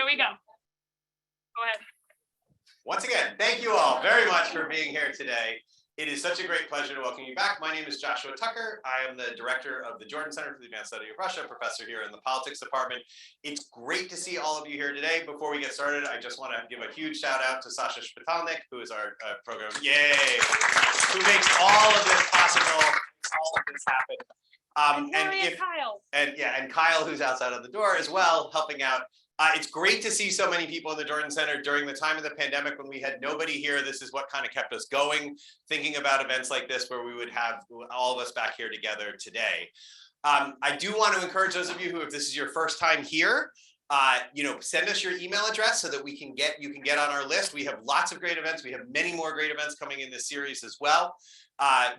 Here we go. Go ahead. Once again, thank you all very much for being here today. It is such a great pleasure to welcome you back. My name is Joshua Tucker. I am the director of the Jordan Center for the Advanced Study of Russia, professor here in the politics department. It's great to see all of you here today. Before we get started, I just want to give a huge shout out to Sasha Spitalnik, who is our program, who makes all of this possible, all of this happen. And Kyle, who's outside of the door as well, helping out. It's great to see so many people in the Jordan Center during the time of the pandemic when we had nobody here. This is what kind of kept us going, thinking about events like this where we would have all of us back here together today. I do want to encourage those of you who, if this is your first time here, send us your email address so that you can get on our list. We have lots of great events. We have many more great events coming in this series as well.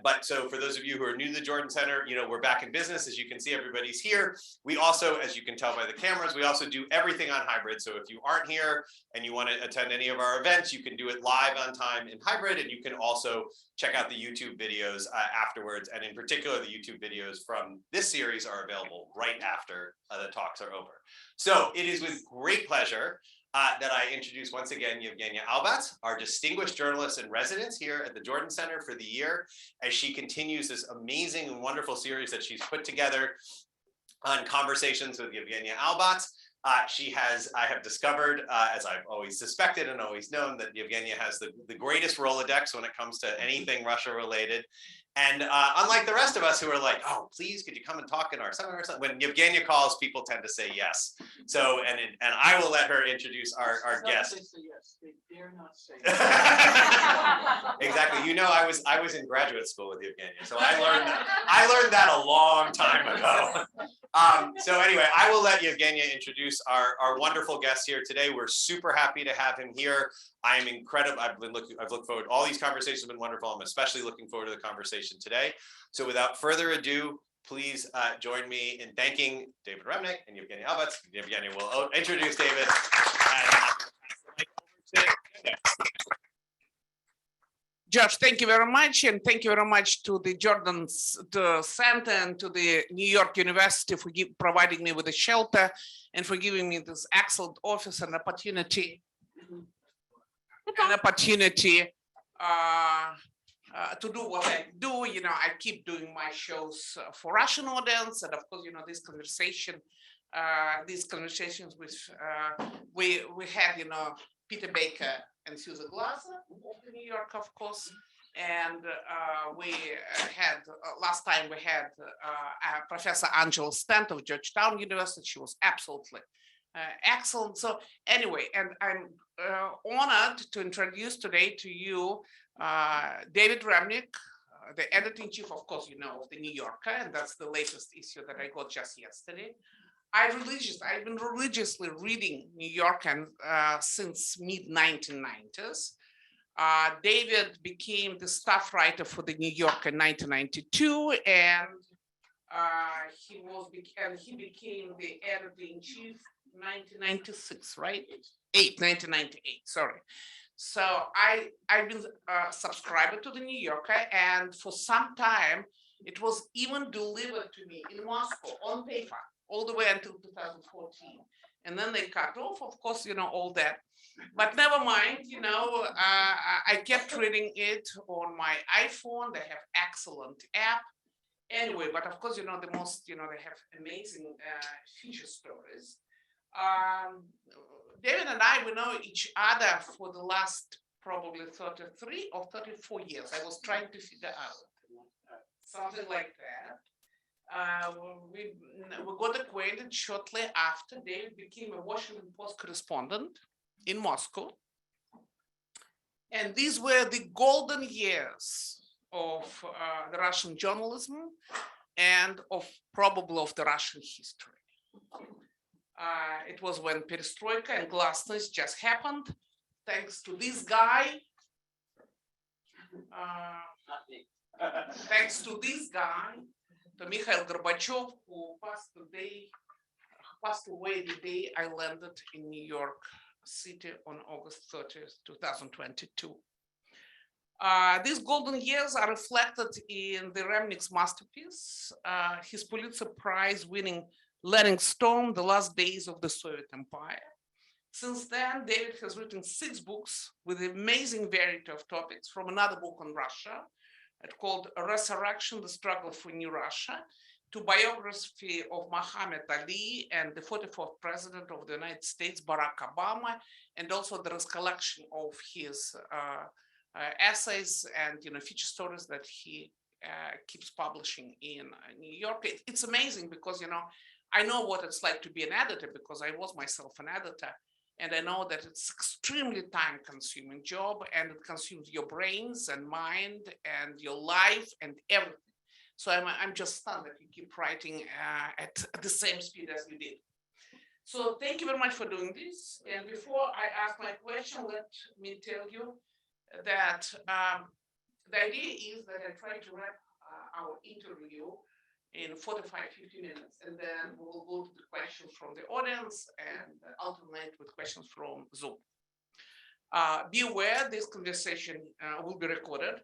But so for those of you who are new to the Jordan Center, we're back in business. As you can see, everybody's here. We also, as you can tell by the cameras, we also do everything on hybrid. So if you aren't here and you want to attend any of our events, you can do it live on time in hybrid, and you can also check out the YouTube videos afterwards. And in particular, the YouTube videos from this series are available right after the talks are over. So it is with great pleasure that I introduce once again Yevgenia Albats, our distinguished journalist in residence here at the Jordan Center for the year, as she continues this amazing and wonderful series that she's put together on conversations with Yevgenia Albats. I have discovered, as I've always suspected and always known, that Yevgenia has the greatest Rolodex when it comes to anything Russia related. And unlike the rest of us who are like, oh, please, could you come and talk in our seminar or something? When Yevgenia calls, people tend to say yes. So, and I will let her introduce our guest. They say yes. They dare not say yes. Exactly. I was in graduate school with Yevgenia, so I learned that a long time ago. So anyway, I will let Yevgenia introduce our wonderful guest here today. We're super happy to have him here. I am incredible. I've looked forward. All these conversations have been wonderful. I'm especially looking forward to the conversation today. So without further ado, please join me in thanking David Remnick and Yevgenia Albats. Yevgenia will introduce David. Josh, thank you very much, and thank you very much to the Jordan Center and to the New York University for providing me with a shelter and for giving me this excellent office and opportunity. To do what I do. I keep doing my shows for Russian audience, and of course, these conversations with we had, Peter Baker and Susan Glasser of New York, of course, and we had last time we had Professor Angela Stent of Georgetown University. She was absolutely excellent. So anyway, and I'm honored to introduce today to you David Remnick, the editor-in-chief, of course, of the New Yorker, and that's the latest issue that I got just yesterday. I've been religiously reading New Yorker since mid-1990s. David became the staff writer for the New Yorker in 1992, and he became the editor-in-chief 1996, right? 1998, sorry. So I've been a subscriber to the New Yorker, and for some time, it was even delivered to me in Moscow on paper, all the way until 2014. And then they cut off, of course, all that. But never mind, I kept reading it on my iPhone. They have excellent app. Anyway, but of course, the most, they have amazing feature stories. David and I, we know each other for the last probably 33 or 34 years. I was trying to figure out something like that. We got acquainted shortly after David became a Washington Post correspondent in Moscow. And these were the golden years of the Russian journalism and probably of the Russian history. It was when perestroika and glasnost just happened, thanks to this guy. Thanks to this guy, to Mikhail Gorbachev, who passed away the day I landed in New York City on August 30th, 2022. These golden years are reflected in the Remnick's masterpiece, his Pulitzer Prize winning Lenin Storm, The Last Days of the Soviet Empire. Since then, David has written 6 books with amazing variety of topics, from another book on Russia, called Resurrection, the Struggle for New Russia, to biography of Muhammad Ali and the 44th president of the United States, Barack Obama, and also there is collection of his essays and feature stories that he keeps publishing in New York. It's amazing because I know what it's like to be an editor because I was myself an editor, and I know that it's extremely time-consuming job, and it consumes your brains and mind and your life and everything. So I'm just stunned that you keep writing at the same speed as you did. So thank you very much for doing this. And before I ask my question, let me tell you that the idea is that I try to wrap our interview in 45-50 minutes, and then we'll go to the questions from the audience and alternate with questions from Zoom. Be aware this conversation will be recorded.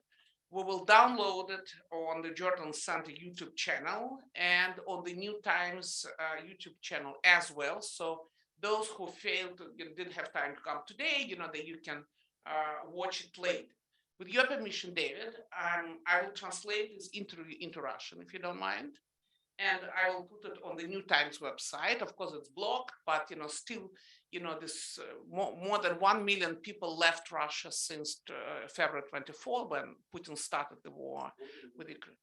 We will download it on the Jordan Center YouTube channel and on the New Times YouTube channel as well. So those who didn't have time to come today, that you can watch it later. With your permission, David, I will translate this interview into Russian, if you don't mind. And I will put it on the New Times website. Of course, it's blocked, but still, this more than 1 million people left Russia since February 24, when Putin started the war with Ukraine.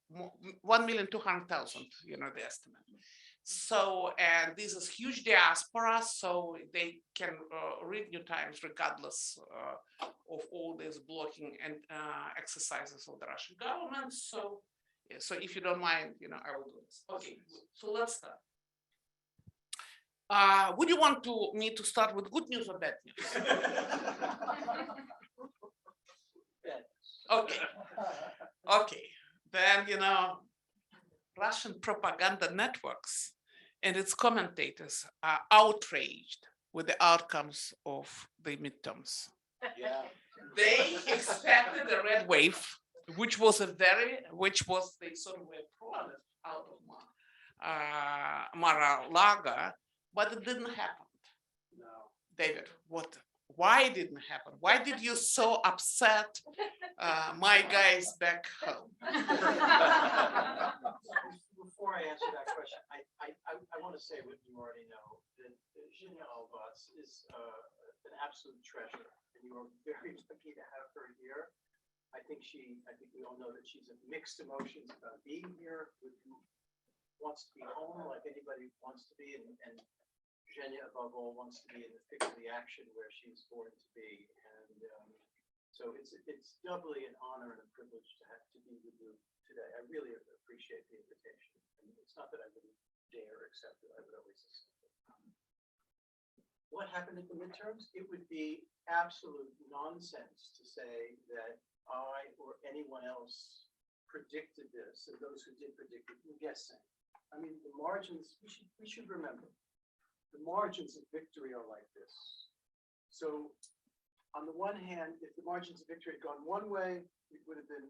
1,200,000, the estimate. So, and this is huge diaspora, so they can read New Times regardless of all these blocking and exercises of the Russian government. So, yeah, so if you don't mind, I will do this. Okay, so let's start. Would you want me to start with good news or bad news? Okay. Okay. Then, Russian propaganda networks and its commentators are outraged with the outcomes of the midterms. Yeah. They expected a red wave, which was the sort of a product out of Mar-a-Lago, but it didn't happen. No. David, why didn't happen? Why did you so upset my guys back home? Before I answer that question, I want to say what you already know, that Yevgenia Albats is an absolute treasure, and you are very lucky to have her here. I think we all know that she's of mixed emotions about being here, who wants to be home like anybody wants to be, and Yevgenia above all wants to be in the thick of the action where she's born to be. And so it's doubly an honor and a privilege to be with you today. I really appreciate the invitation. And it's not that I wouldn't dare accept it, I would always accept it. What happened at the midterms? It would be absolute nonsense to say that I or anyone else predicted this, and those who did predict it were guessing. I mean, the margins, we should remember, the margins of victory are like this. So on the one hand, if the margins of victory had gone one way, it would have been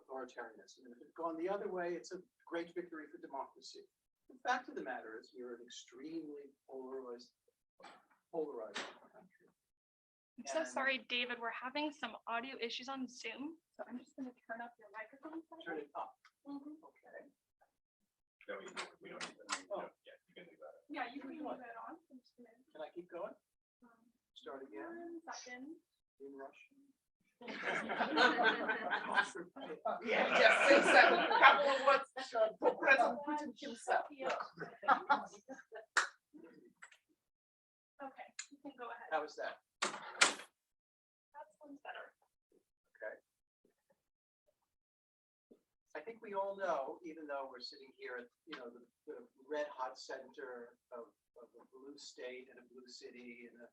authoritarianism. And if it had gone the other way, it's a great victory for democracy. The fact of the matter is we're an extremely polarized country. I'm so sorry, David. We're having some audio issues on Zoom, so I'm just going to turn up your microphone. Turn it up. Mhm. Okay. No, we don't need that. Oh. Yeah, you can leave that. Yeah, you can leave that on. I'm just gonna, Can I keep going? Start again 1 second. in Russian. Yeah, just say a couple of words for President Putin himself. Okay, you can go ahead. How was that? That one's better. Okay. I think we all know, even though we're sitting here at the red hot center of a blue state and a blue city and a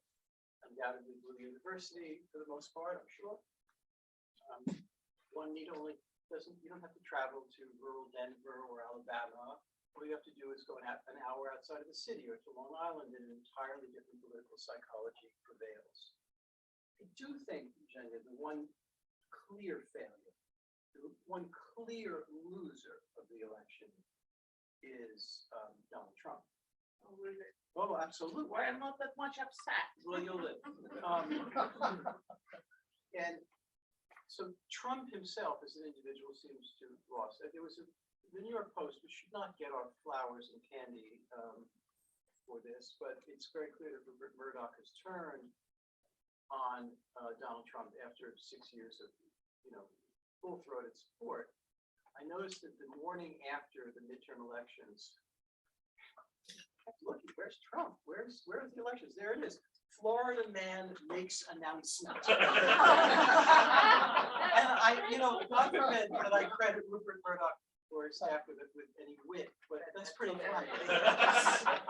undoubtedly blue university for the most part, I'm sure. One need only you don't have to travel to rural Denver or Alabama. All you have to do is go an hour outside of the city or to Long Island, and an entirely different political psychology prevails. I do think, Yevgenia, the one clear failure, the one clear loser of the election is Donald Trump. Oh, absolutely. Why I'm not that much upset? Well, you'll live. And so Trump himself as an individual seems to have lost. There was the New York Post, we should not get our flowers and candy for this, but it's very clear that Rupert Murdoch has turned on Donald Trump after 6 years of, full-throated support. I noticed that the morning after the midterm elections, look, where's Trump? Where's the elections? There it is. Florida man makes announcement. And God forbid that I credit Rupert Murdoch or his staff with any wit, but that's pretty funny.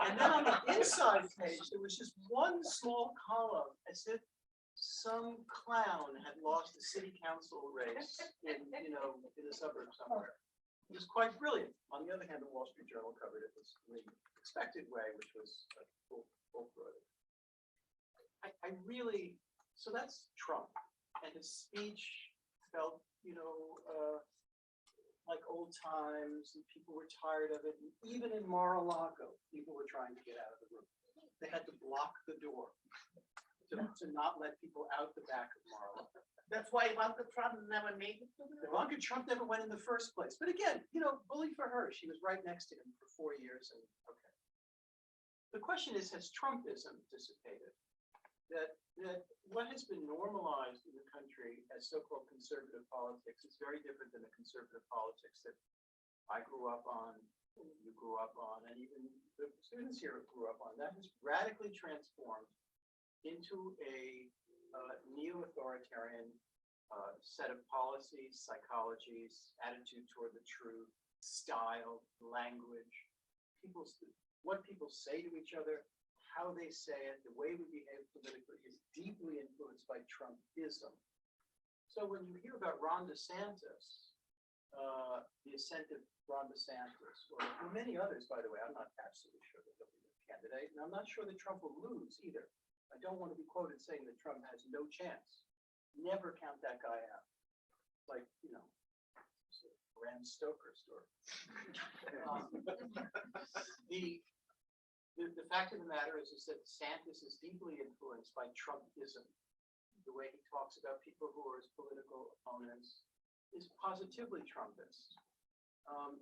And then on the inside page, there was just one small column as if some clown had lost the city council race in the suburbs somewhere. It was quite brilliant. On the other hand, the Wall Street Journal covered it in the expected way, which was full-throated. I really, so that's Trump, and his speech felt, like old times, and people were tired of it. And even in Mar-a-Lago, people were trying to get out of the room. They had to block the door to not let people out the back of Mar-a-Lago. That's why Ivanka Trump never made it to the Ivanka Trump never went in the first place. But again, bully for her. She was right next to him for 4 years. And okay. The question is, has Trumpism dissipated? That what has been normalized in the country as so-called conservative politics is very different than the conservative politics that I grew up on, and you grew up on, and even the students here grew up on. That has radically transformed into a neo-authoritarian set of policies, psychologies, attitude toward the truth, style, language, what people say to each other, how they say it, the way we behave politically is deeply influenced by Trumpism. So when you hear about Ron DeSantis, the ascent of Ron DeSantis, or many others, by the way, I'm not absolutely sure that he'll be the candidate, and I'm not sure that Trump will lose either. I don't want to be quoted saying that Trump has no chance. Never count that guy out. Like, Bram Stoker story. The fact of the matter is that DeSantis is deeply influenced by Trumpism. The way he talks about people who are his political opponents is positively Trumpist.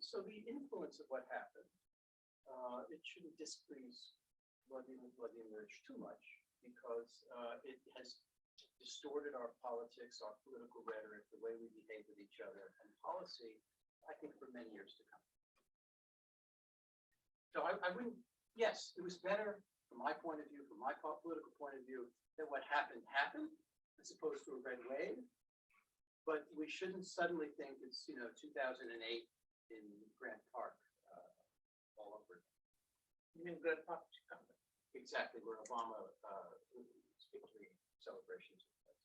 So the influence of what happened, it shouldn't displease Vladimir too much, because it has distorted our politics, our political rhetoric, the way we behave with each other, and policy, I think, for many years to come. So I wouldn't, yes, it was better from my point of view, from my political point of view, that what happened, as opposed to a red wave. But we shouldn't suddenly think it's, 2008 in Grant Park all over. Grant Park, Chicago. Exactly, where Obama victory celebrations took place.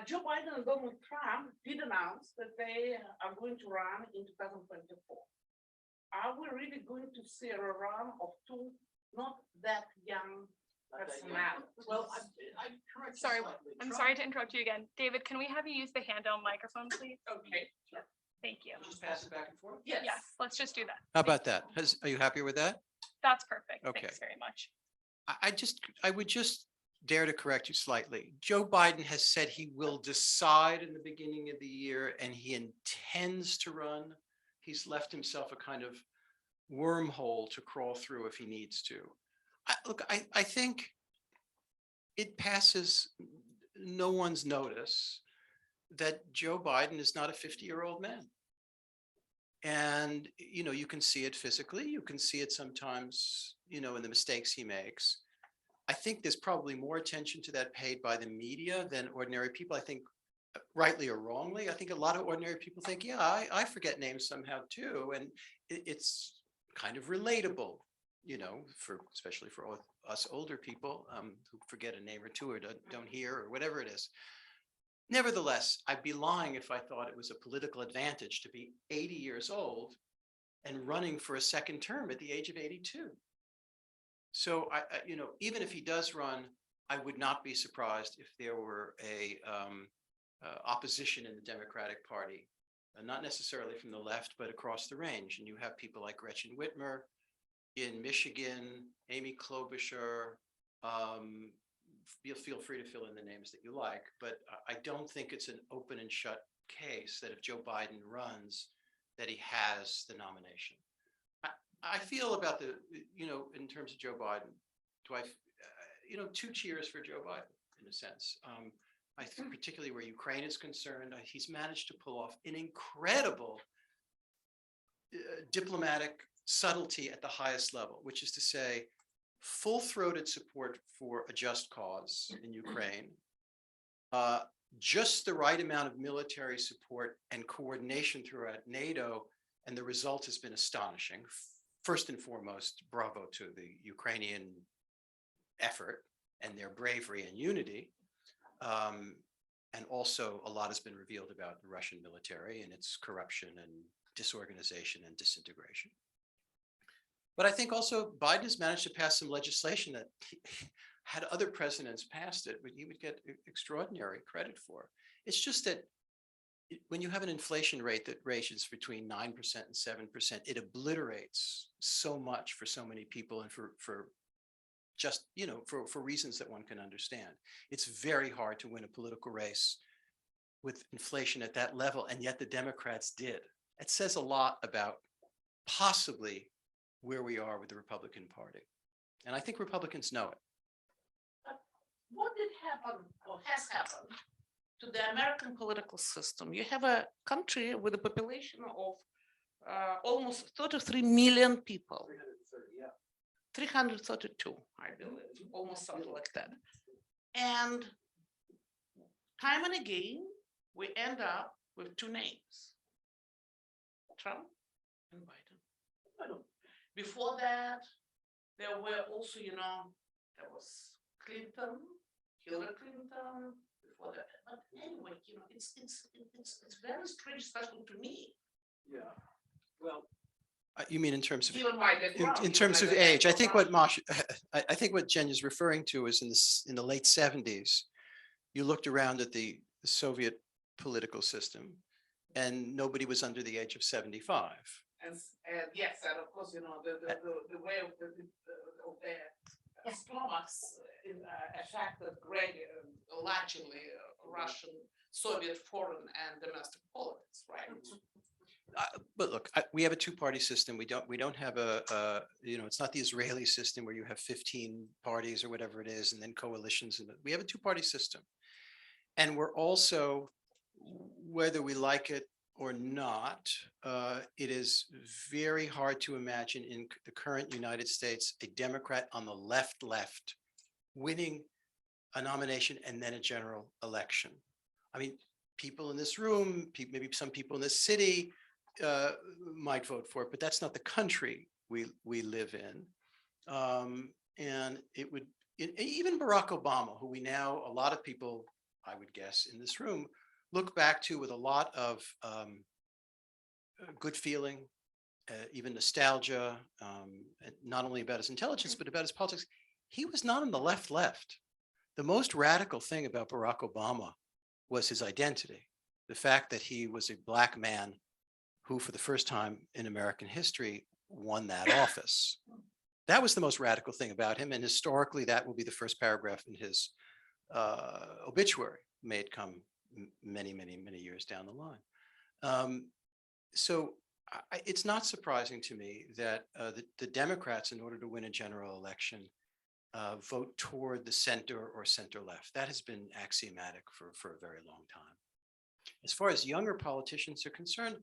Joe Biden and Donald Trump did announce that they are going to run in 2024. Are we really going to see a run of two not that young personalities? Well, I correct you Sorry, slightly. I'm Trump- sorry to interrupt you again. David, can we have you use the handheld microphone, please? Okay. Thank you. Just pass it back and forth? Yes. Yes, let's just do that. How about that? Are you happy with that? That's perfect. Okay. Thanks very much. I would just dare to correct you slightly. Joe Biden has said he will decide in the beginning of the year, and he intends to run. He's left himself a kind of wormhole to crawl through if he needs to. I think it passes no one's notice that Joe Biden is not a 50-year-old man. And, you can see it physically. You can see it sometimes, in the mistakes he makes. I think there's probably more attention to that paid by the media than ordinary people. I think, rightly or wrongly, I think a lot of ordinary people think, yeah, I forget names somehow too. And it's kind of relatable, especially for us older people who forget a name or two or don't hear or whatever it is. Nevertheless, I'd be lying if I thought it was a political advantage to be 80 years old and running for a second term at the age of 82. So even if he does run, I would not be surprised if there were a opposition in the Democratic Party, not necessarily from the left, but across the range. And you have people like Gretchen Whitmer, in Michigan, Amy Klobuchar, feel free to fill in the names that you like, but I don't think it's an open and shut case that if Joe Biden runs, that he has the nomination. I feel about the, in terms of Joe Biden, two cheers for Joe Biden in a sense. I think particularly where Ukraine is concerned, he's managed to pull off an incredible diplomatic subtlety at the highest level, which is to say, full-throated support for a just cause in Ukraine, just the right amount of military support and coordination throughout NATO, and the result has been astonishing. First and foremost, bravo to the Ukrainian effort and their bravery and unity. And also a lot has been revealed about the Russian military and its corruption and disorganization and disintegration. But I think also Biden has managed to pass some legislation that had other presidents passed it, but he would get extraordinary credit for. It's just that when you have an inflation rate that ranges between 9% and 7%, it obliterates so much for so many people and for just, for reasons that one can understand. It's very hard to win a political race with inflation at that level, and yet the Democrats did. It says a lot about possibly where we are with the Republican Party. And I think Republicans know it. What did happen or has happened to the American political system? You have a country with a population of almost 33 million people. 332, I believe, almost something like that. And time and again, we end up with two names, Trump and Biden. Before that, there were also, there was Clinton, Hillary Clinton, before that. But anyway, it's very strange, especially to me. Yeah, well, You mean in terms of Even my background, in terms of age? I think what I think what Jen is referring to is in the late 70s, you looked around at the Soviet political system, and nobody was under the age of 75. And yes, and of course, the way of the stomachs affected largely Russian, Soviet, foreign, and domestic politics, right? But look, we have a two-party system. We don't have it's not the Israeli system where you have 15 parties or whatever it is, and then coalitions. And we have a two-party system. And we're also, whether we like it or not, it is very hard to imagine in the current United States, a Democrat on the left winning a nomination and then a general election. I mean, people in this room, maybe some people in this city might vote for it, but that's not the country we live in. And it would, even Barack Obama, who we now, a lot of people, I would guess, in this room, look back to with a lot of good feeling, even nostalgia, and not only about his intelligence, but about his politics. He was not on the left. The most radical thing about Barack Obama was his identity. The fact that he was a Black man who, for the first time in American history, won that office. That was the most radical thing about him. And historically, that will be the first paragraph in his obituary, may it come many years down the line. So it's not surprising to me that the Democrats, in order to win a general election, vote toward the center or center left. That has been axiomatic for a very long time. As far as younger politicians are concerned,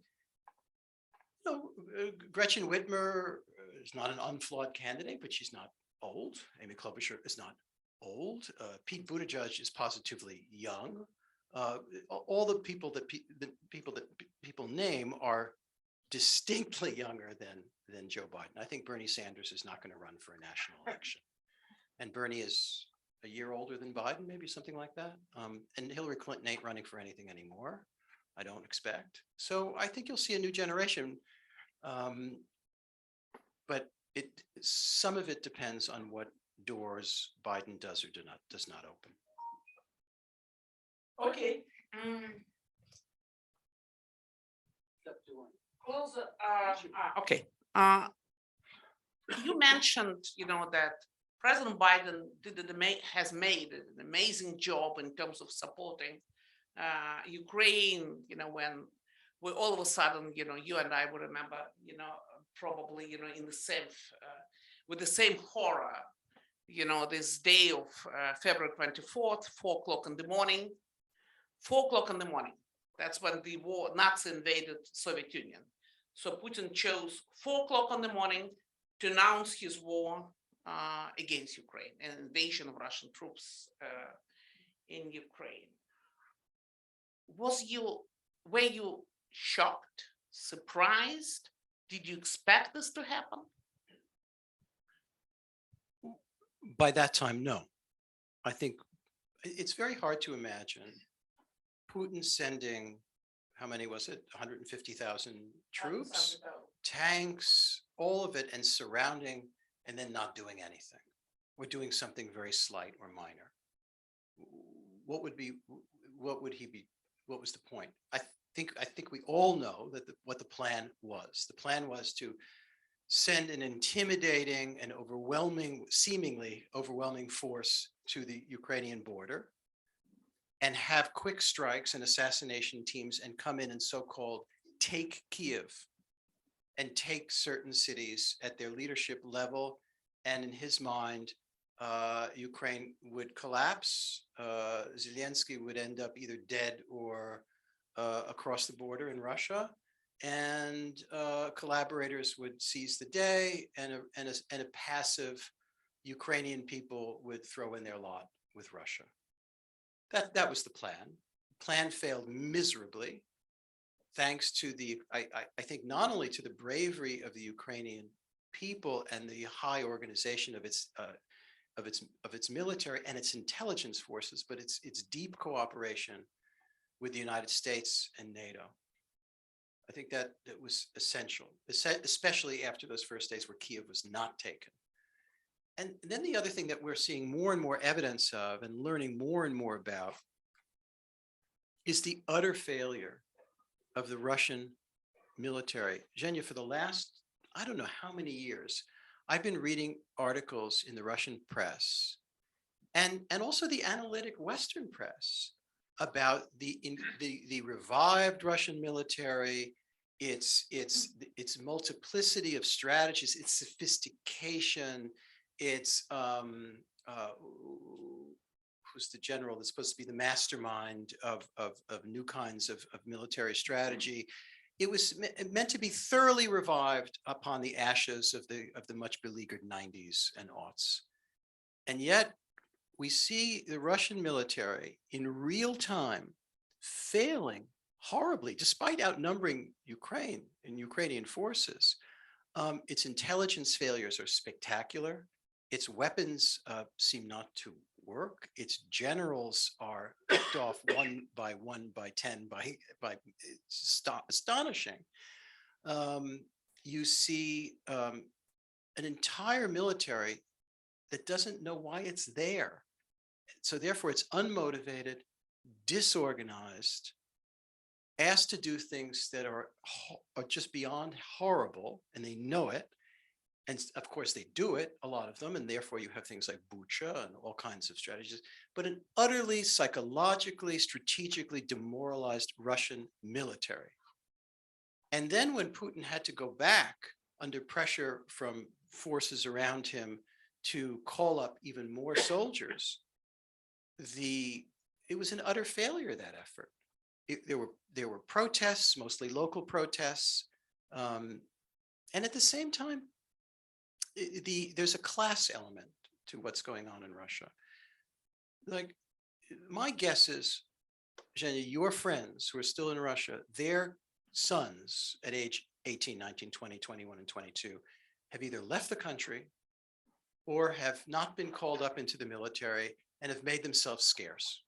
Gretchen Whitmer is not an unflawed candidate, but she's not old. Amy Klobuchar is not old. Pete Buttigieg is positively young. All the people that people name are distinctly younger than Joe Biden. I think Bernie Sanders is not going to run for a national election, and Bernie is a year older than Biden, maybe something like that. And Hillary Clinton ain't running for anything anymore, I don't expect. So I think you'll see a new generation, but some of it depends on what doors Biden does or does not open. Okay. Close. Okay. you mentioned, that President Biden has made an amazing job in terms of supporting Ukraine, when we all of a sudden, you and I will remember, probably, in the same, with the same horror, this day of February 24th, 4 o'clock in the morning, 4 o'clock in the morning. That's when the Nazi invaded Soviet Union. So Putin chose 4 o'clock in the morning to announce his war against Ukraine, an invasion of Russian troops in Ukraine. Were you shocked, surprised? Did you expect this to happen? By that time, no. I think it's very hard to imagine Putin sending, how many was it? 150,000 troops, tanks, all of it, and surrounding, and then not doing anything, or doing something very slight or minor. What would he be? What was the point? I think we all know that what the plan was. The plan was to send an intimidating and seemingly overwhelming force to the Ukrainian border and have quick strikes and assassination teams and come in and so-called take Kiev and take certain cities at their leadership level. And in his mind, Ukraine would collapse. Zelensky would end up either dead or across the border in Russia. And collaborators would seize the day, and a passive Ukrainian people would throw in their lot with Russia. That was the plan. The plan failed miserably, thanks to I think not only to the bravery of the Ukrainian people and the high organization of its military and its intelligence forces, but its deep cooperation with the United States and NATO. I think that was essential, especially after those first days where Kiev was not taken. And then the other thing that we're seeing more and more evidence of and learning more and more about is the utter failure of the Russian military. Zhenya, for the last, I don't know how many years, I've been reading articles in the Russian press and also the analytic Western press about the revived Russian military, its multiplicity of strategies, its sophistication, its who's the general that's supposed to be the mastermind of new kinds of military strategy. It was meant to be thoroughly revived upon the ashes of the much beleaguered 90s and aughts. And yet we see the Russian military in real time failing horribly, despite outnumbering Ukraine and Ukrainian forces. Its intelligence failures are spectacular. Its weapons seem not to work. Its generals are picked off one by 10 by astonishing. You see an entire military that doesn't know why it's there. So therefore it's unmotivated, disorganized, asked to do things that are just beyond horrible, and they know it. And of course they do it, a lot of them, and therefore you have things like Bucha and all kinds of strategies, but an utterly psychologically, strategically demoralized Russian military. And then when Putin had to go back under pressure from forces around him to call up even more soldiers, it was an utter failure, that effort. There were protests, mostly local protests, and at the same time, there's a class element to what's going on in Russia. Like, my guess is, Zhenya, your friends who are still in Russia, their sons at age 18, 19, 20, 21, and 22 have either left the country or have not been called up into the military and have made themselves scarce.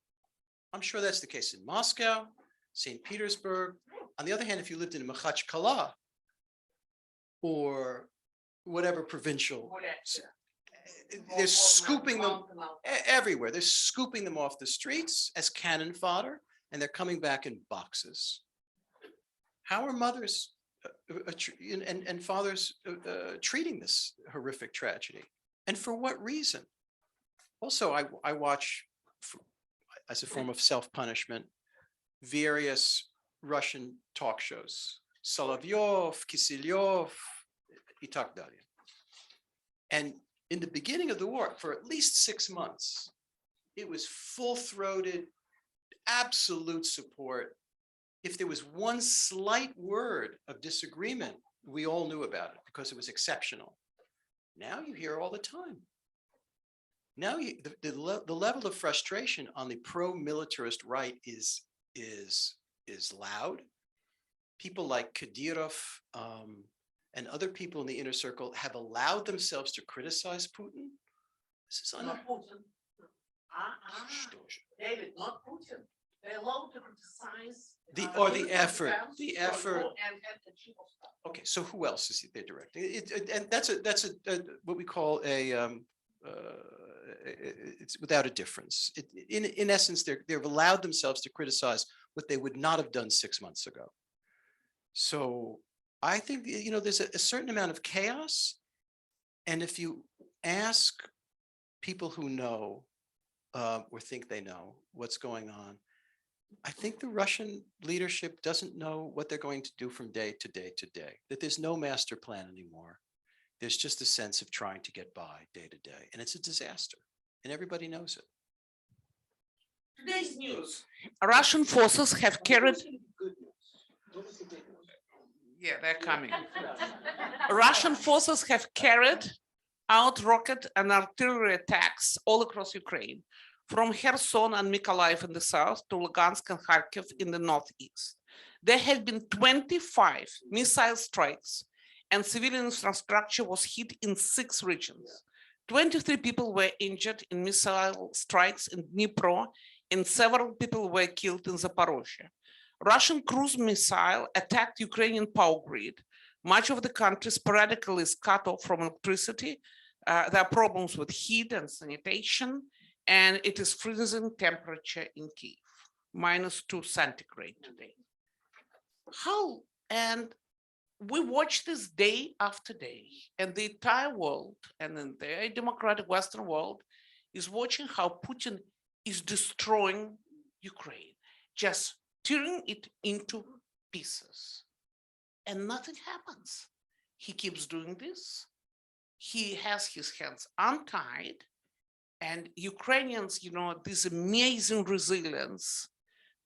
I'm sure that's the case in Moscow, St. Petersburg. On the other hand, if you lived in Makhachkala or whatever provincial, they're scooping them everywhere. They're scooping them off the streets as cannon fodder, and they're coming back in boxes. How are mothers and fathers treating this horrific tragedy. And for what reason? Also, I watch, as a form of self-punishment, various Russian talk shows, Solovyov, Kiselyov, и так далее. And in the beginning of the war, for at least 6 months, it was full-throated, absolute support. If there was one slight word of disagreement, we all knew about it because it was exceptional. Now you hear all the time. Now the level of frustration on the pro-militarist right is loud. People like Kadyrov and other people in the inner circle have allowed themselves to criticize Putin. This is Not Putin. David, not Putin. They're allowed to criticize the effort. And the chief of staff. Okay, so who else is they're directing? And that's what we call it's without a difference. In essence, they've allowed themselves to criticize what they would not have done 6 months ago. So I think, there's a certain amount of chaos. And if you ask people who know or think they know what's going on, I think the Russian leadership doesn't know what they're going to do from day to day to day, that there's no master plan anymore. There's just a sense of trying to get by day to day. And it's a disaster. And everybody knows it. Today's news. Russian forces have carried. Yeah, they're coming. Russian forces have carried out rocket and artillery attacks all across Ukraine, from Kherson and Mykolaiv in the south to Lugansk and Kharkiv in the northeast. There have been 25 missile strikes and civilian infrastructure was hit in 6 regions. 23 people were injured in missile strikes in Dnipro and several people were killed in Zaporozhye. Russian cruise missile attacked Ukrainian power grid. Much of the country sporadically is cut off from electricity. There are problems with heat and sanitation, and it is freezing temperature in Kyiv, -2 centigrade today. How? And we watch this day after day, and the entire world and the entire democratic Western world is watching how Putin is destroying Ukraine, just tearing it into pieces. And nothing happens. He keeps doing this. He has his hands untied. And Ukrainians, this amazing resilience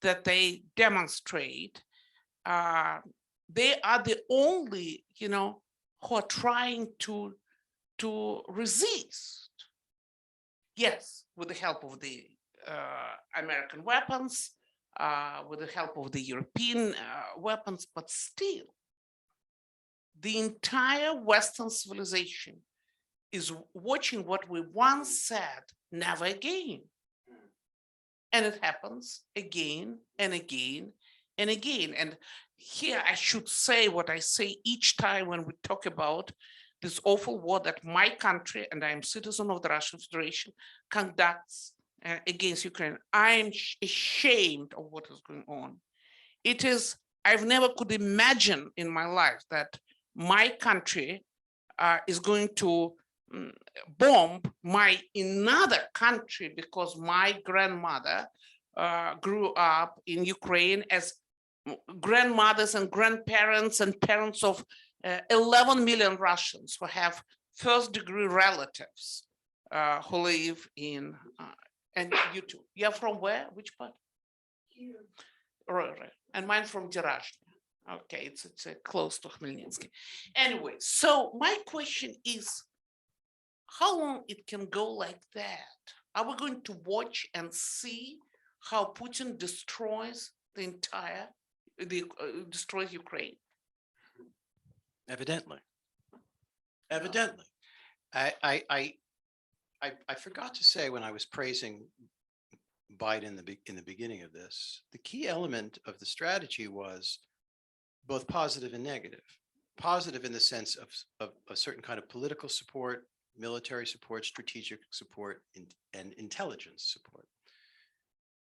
that they demonstrate, they are the only, who are trying to resist. Yes, with the help of the American weapons, with the help of the European weapons, but still, the entire Western civilization is watching what we once said, never again. And it happens again and again and again. And here I should say what I say each time when we talk about this awful war that my country, and I'm citizen of the Russian Federation, conducts against Ukraine. I'm ashamed of what is going on. It is, I've never could imagine in my life that my country is going to bomb another country because my grandmother grew up in Ukraine as grandmothers and grandparents and parents of 11 million Russians who have first-degree relatives who live in, and you too. You're from where? Which part? Here. Right. And mine from Derashny. Okay, it's close to Khmelnytsky. Anyway, so my question is, how long it can go like that? Are we going to watch and see how Putin destroys destroys Ukraine? Evidently. I forgot to say when I was praising Biden in the beginning of this, the key element of the strategy was both positive and negative. Positive in the sense of a certain kind of political support, military support, strategic support, and intelligence support.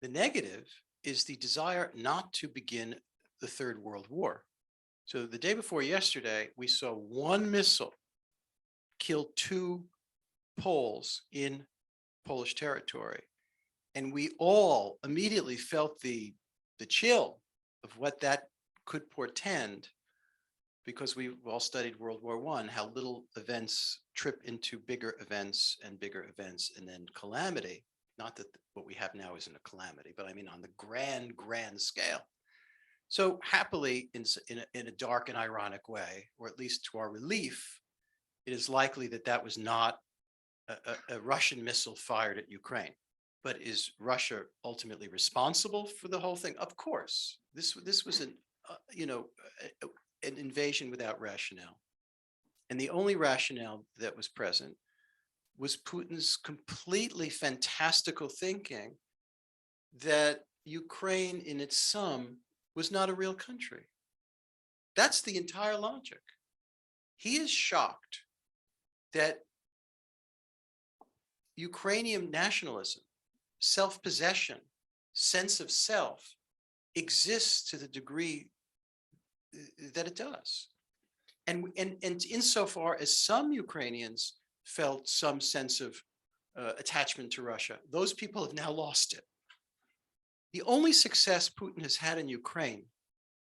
The negative is the desire not to begin the Third World War. So the day before yesterday, we saw one missile kill 2 Poles in Polish territory. And we all immediately felt the chill of what that could portend, because we all studied World War I, how little events trip into bigger events and then calamity. Not that what we have now isn't a calamity, but I mean on the grand scale. So happily, in a dark and ironic way, or at least to our relief, it is likely that that was not a Russian missile fired at Ukraine. But is Russia ultimately responsible for the whole thing? Of course. This was an invasion without rationale. And the only rationale that was present was Putin's completely fantastical thinking that Ukraine in its sum was not a real country. That's the entire logic. He is shocked that Ukrainian nationalism, self-possession, sense of self exists to the degree that it does. And insofar as some Ukrainians felt some sense of attachment to Russia, those people have now lost it. The only success Putin has had in Ukraine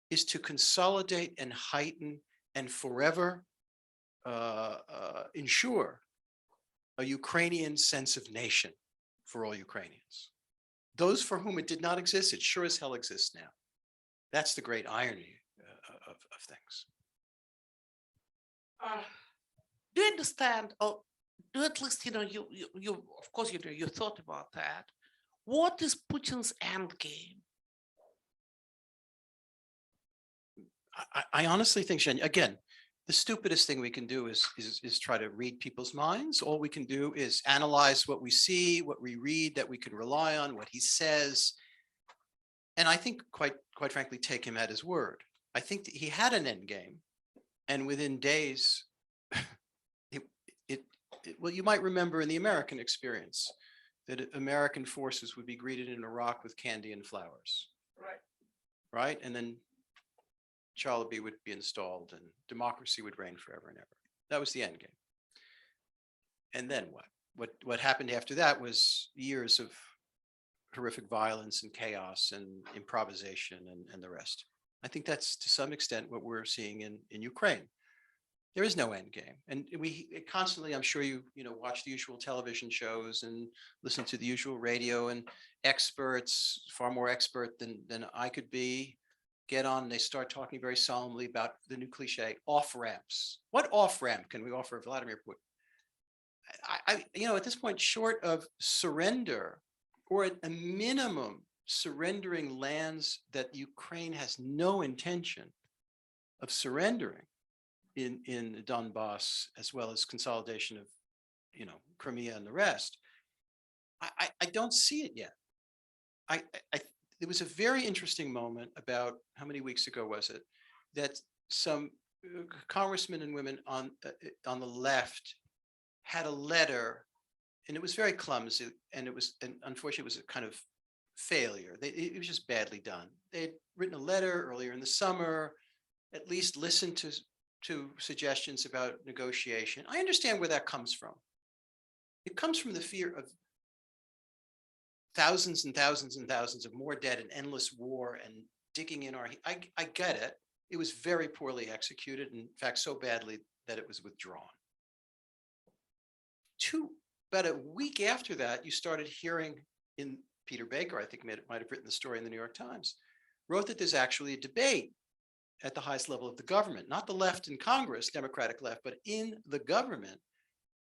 is to consolidate and heighten and forever ensure a Ukrainian sense of nation for all Ukrainians. Those for whom it did not exist, it sure as hell exists now. That's the great irony of things. Do you understand, or do at least, you of course, you thought about that. What is Putin's end game? I honestly think, Jen, again, the stupidest thing we can do is try to read people's minds. All we can do is analyze what we see, what we read, that we can rely on, what he says. And I think, quite frankly, take him at his word. I think that he had an end game, and within days, well, you might remember in the American experience that American forces would be greeted in Iraq with candy and flowers. Right? And then Charleby would be installed and democracy would reign forever and ever. That was the end game. And then what? What happened after that was years of horrific violence and chaos and improvisation and the rest. I think that's to some extent what we're seeing in Ukraine. There is no end game. And we constantly, I'm sure you watch the usual television shows and listen to the usual radio, and experts, far more expert than I could be, get on and they start talking very solemnly about the new cliche off ramps. What off ramp can we offer Vladimir Putin? At this point, short of surrender, or at a minimum surrendering lands that Ukraine has no intention of surrendering in Donbass, as well as consolidation of, Crimea and the rest, I don't see it yet. There was a very interesting moment about how many weeks ago was it that some congressmen and women on the left had a letter, and it was very clumsy, and unfortunately it was a kind of failure. It was just badly done. They'd written a letter earlier in the summer, at least listened to suggestions about negotiation. I understand where that comes from. It comes from the fear of thousands and thousands and thousands of more dead and endless war and digging in I get it. It was very poorly executed, in fact, so badly that it was withdrawn. About a week after that, you started hearing in Peter Baker, I think might have written the story in the New York Times, wrote that there's actually a debate at the highest level of the government, not the left in Congress, Democratic left, but in the government,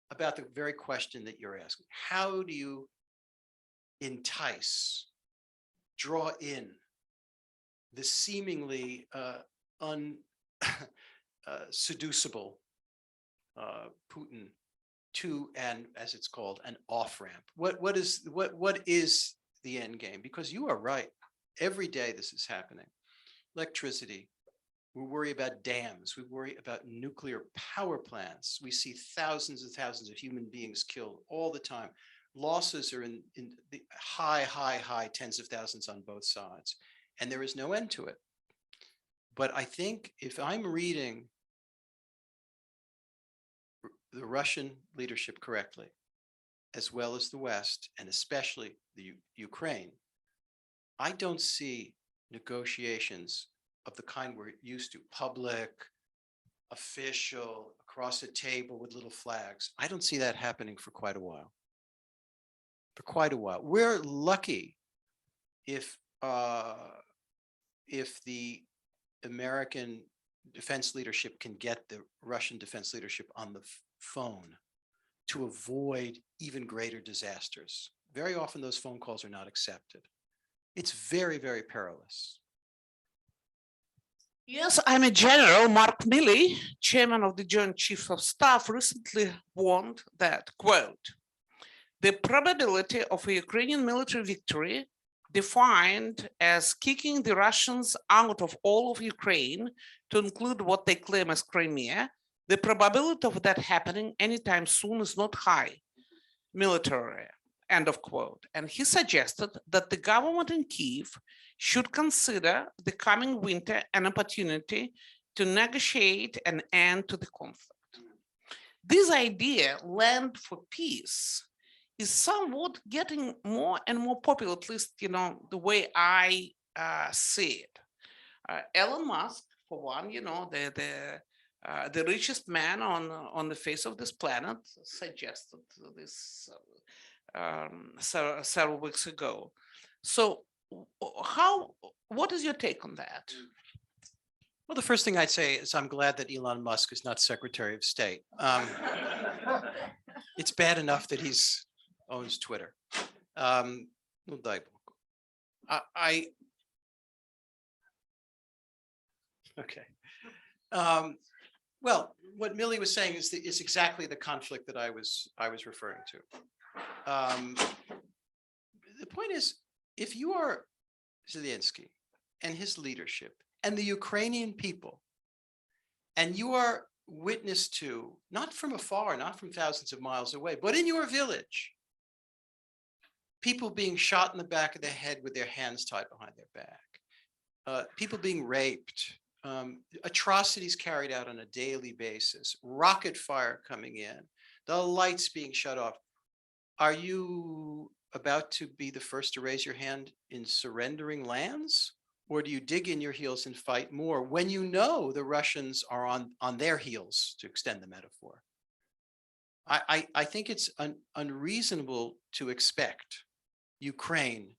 about the very question that you're asking. How do you entice, draw in the seemingly unseducible Putin to, and as it's called, an off-ramp? What is the end game? Because you are right. Every day this is happening. Electricity. We worry about dams. We worry about nuclear power plants. We see thousands and thousands of human beings killed all the time. Losses are in the high tens of thousands on both sides. And there is no end to it. But I think if I'm reading the Russian leadership correctly, as well as the West, and especially the Ukraine, I don't see negotiations of the kind we're used to, public, official, across a table with little flags. I don't see that happening for quite a while. For quite a while. We're lucky if the American defense leadership can get the Russian defense leadership on the phone to avoid even greater disasters. Very often those phone calls are not accepted. It's very, very perilous. Yes, I'm a general. Mark Milley, chairman of the Joint Chiefs of Staff, recently warned that, quote, the probability of a Ukrainian military victory defined as kicking the Russians out of all of Ukraine to include what they claim as Crimea, the probability of that happening anytime soon is not high, military, end of quote. And he suggested that the government in Kyiv should consider the coming winter an opportunity to negotiate an end to the conflict. This idea, land for peace, is somewhat getting more and more popular, at least, the way I see it. Elon Musk, for one, the richest man on the face of this planet, suggested this several weeks ago. So what is your take on that? Well, the first thing I'd say is I'm glad that Elon Musk is not Secretary of State. It's bad enough that he's owns Twitter. Okay. Well, what Millie was saying is exactly the conflict that I was referring to. The point is, if you are Zelensky and his leadership and the Ukrainian people, and you are witness to, not from afar, not from thousands of miles away, but in your village, people being shot in the back of the head with their hands tied behind their back, people being raped, atrocities carried out on a daily basis, rocket fire coming in, the lights being shut off. Are you about to be the first to raise your hand in surrendering lands? Or do you dig in your heels and fight more when you know the Russians are on their heels, to extend the metaphor? I think it's unreasonable to expect Ukraine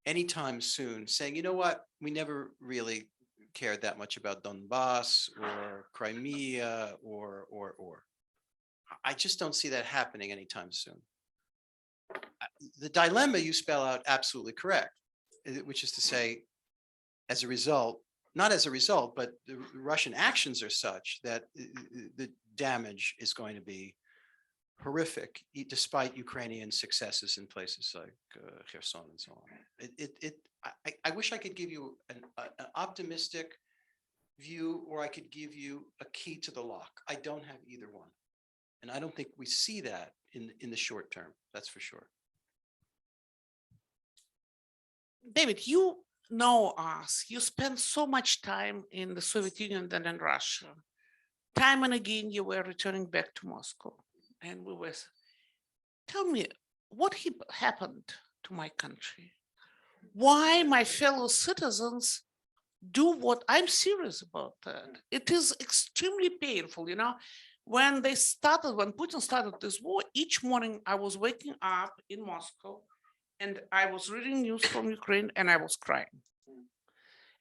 anytime soon saying, you know what, we never really cared that much about Donbass or Crimea or. I just don't see that happening anytime soon. The dilemma you spell out absolutely correct, which is to say, as a result, not as a result, but the Russian actions are such that the damage is going to be horrific, despite Ukrainian successes in places like Kherson and so on. I wish I could give you an optimistic view, or I could give you a key to the lock. I don't have either one. And I don't think we see that in the short term, that's for sure. David, you know us. You spent so much time in the Soviet Union and in Russia. Time and again, you were returning back to Moscow. And we were, tell me, what happened to my country? Why my fellow citizens do what I'm serious about that? It is extremely painful, When Putin started this war, each morning I was waking up in Moscow and I was reading news from Ukraine and I was crying.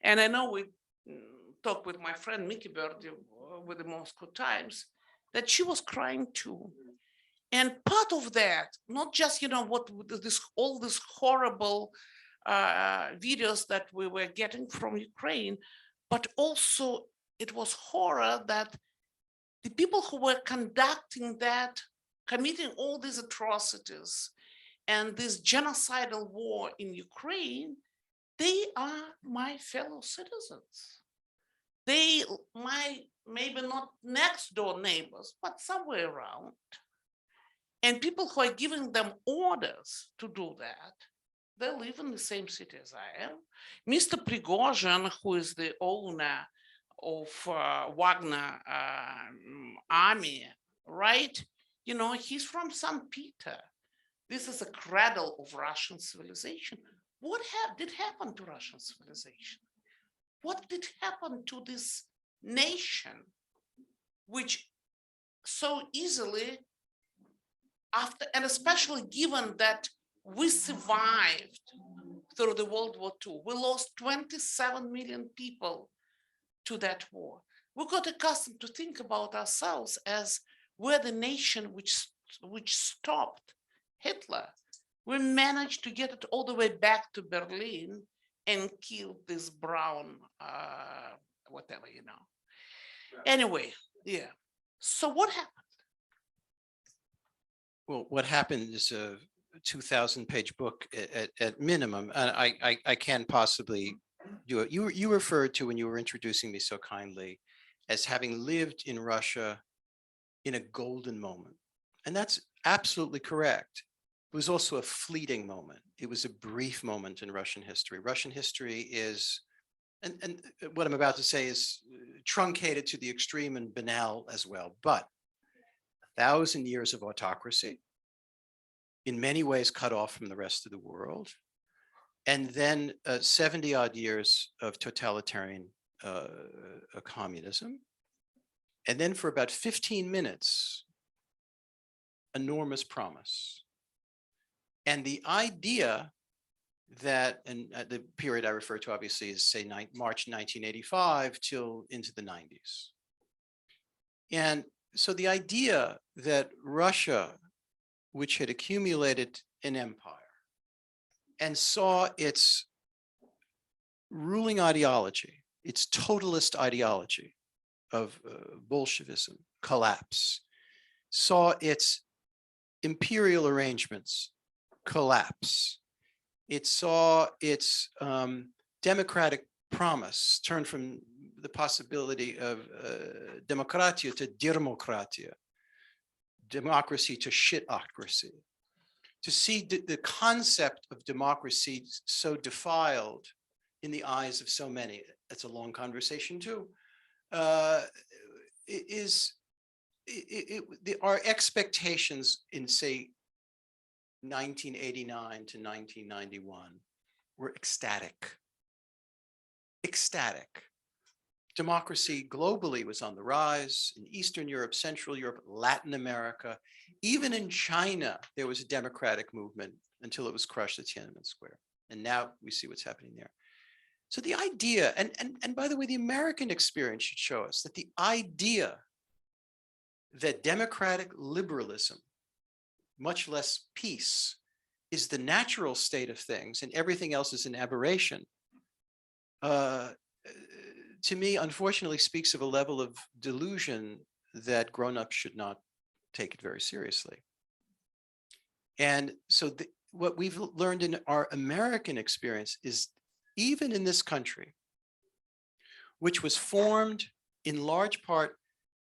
And I know we talked with my friend Mickey Birdie with the Moscow Times, that she was crying too. And part of that, not just, all these horrible videos that we were getting from Ukraine, but also it was horror that the people who were conducting that, committing all these atrocities and this genocidal war in Ukraine, they are my fellow citizens. They, maybe not next door neighbors, but somewhere around. And people who are giving them orders to do that, they live in the same city as I am. Mr. Prigozhin, who is the owner of Wagner army, right? You know, he's from St. Peter. This is a cradle of Russian civilization. What did happen to Russian civilization? What did happen to this nation, which so easily after, and especially given that we survived through the World War II, we lost 27 million people to that war. We got accustomed to think about ourselves as we're the nation which stopped Hitler. We managed to get it all the way back to Berlin and killed this brown, whatever, you know. Anyway, yeah. So what happened? Well, what happened is a 2,000-page book at minimum. And I can't possibly do it. You referred to, when you were introducing me so kindly, as having lived in Russia in a golden moment. And that's absolutely correct. It was also a fleeting moment. It was a brief moment in Russian history. Russian history is, and what I'm about to say is truncated to the extreme and banal as well, but 1,000 years of autocracy, in many ways cut off from the rest of the world, and then 70 odd years of totalitarian communism. And then for about 15 minutes, enormous promise. And the idea that, and the period I refer to obviously is, say, March 1985 till into the 90s. And so the idea that Russia, which had accumulated an empire and saw its ruling ideology, its totalist ideology of Bolshevism collapse, saw its imperial arrangements collapse. It saw its democratic promise turn from the possibility of demokratia to dermokratia, democracy to shitocracy. To see the concept of democracy so defiled in the eyes of so many, that's a long conversation too, our expectations in, say, 1989 to 1991 were ecstatic. Ecstatic. Democracy globally was on the rise in Eastern Europe, Central Europe, Latin America. Even in China, there was a democratic movement until it was crushed at Tiananmen Square. And now we see what's happening there. So the idea, and by the way, the American experience should show us that the idea that democratic liberalism, much less peace, is the natural state of things and everything else is an aberration, to me, unfortunately, speaks of a level of delusion that grown-ups should not take it very seriously. And so what we've learned in our American experience is, even in this country, which was formed in large part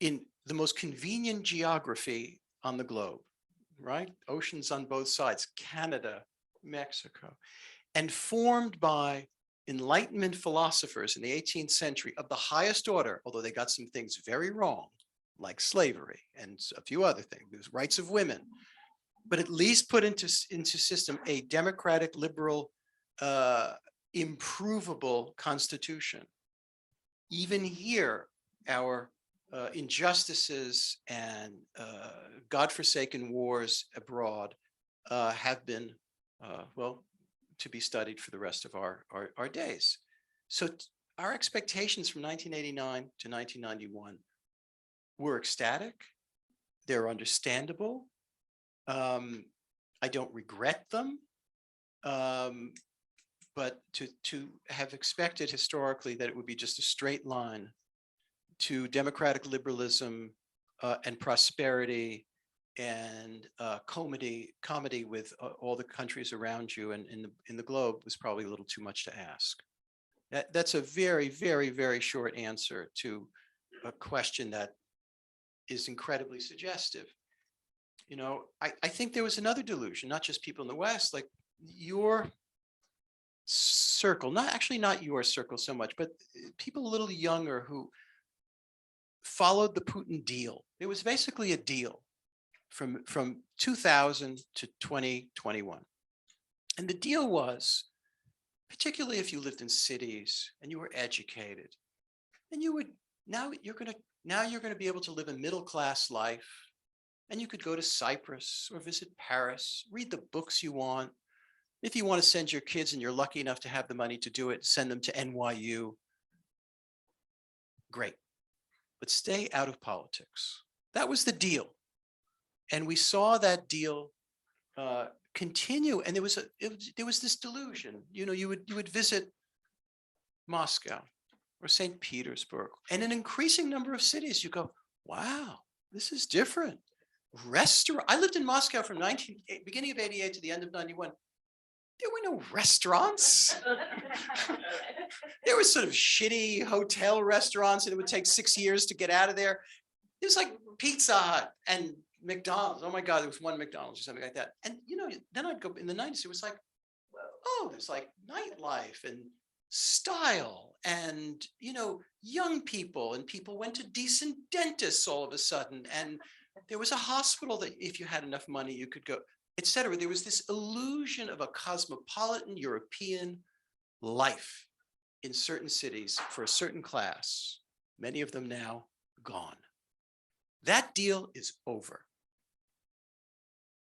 in the most convenient geography on the globe, right? Oceans on both sides, Canada, Mexico, and formed by Enlightenment philosophers in the 18th century of the highest order, although they got some things very wrong, like slavery and a few other things, rights of women, but at least put into system a democratic, liberal, improvable constitution. Even here, our injustices and godforsaken wars abroad have been, well, to be studied for the rest of our days. So our expectations from 1989 to 1991 were ecstatic. They're understandable. I don't regret them. But to have expected historically that it would be just a straight line to democratic liberalism and prosperity and comedy with all the countries around you and in the globe was probably a little too much to ask. That's a very, very, very short answer to a question that is incredibly suggestive. You know, I think there was another delusion, not just people in the West, like your circle, not your circle so much, but people a little younger who followed the Putin deal. It was basically a deal from 2000 to 2021. And the deal was, particularly if you lived in cities and you were educated, and you would, now you're going to be able to live a middle-class life, and you could go to Cyprus or visit Paris, read the books you want. If you want to send your kids and you're lucky enough to have the money to do it, send them to NYU. Great, but stay out of politics. That was the deal. And we saw that deal continue. And there was this delusion. You know, you would visit Moscow or St. Petersburg, and an increasing number of cities, you go, wow, this is different. Restaurant. I lived in Moscow from beginning of 88 to the end of 91. There were no restaurants. There were sort of shitty hotel restaurants, and it would take 6 years to get out of there. It was like Pizza Hut and McDonald's. Oh my God, there was one McDonald's or something like that. And you know, then I'd go in the 90s, it was like, oh, there's like nightlife and style and, you know, young people, and people went to decent dentists all of a sudden. And there was a hospital that if you had enough money, you could go, etc. There was this illusion of a cosmopolitan European life in certain cities for a certain class, many of them now gone. That deal is over.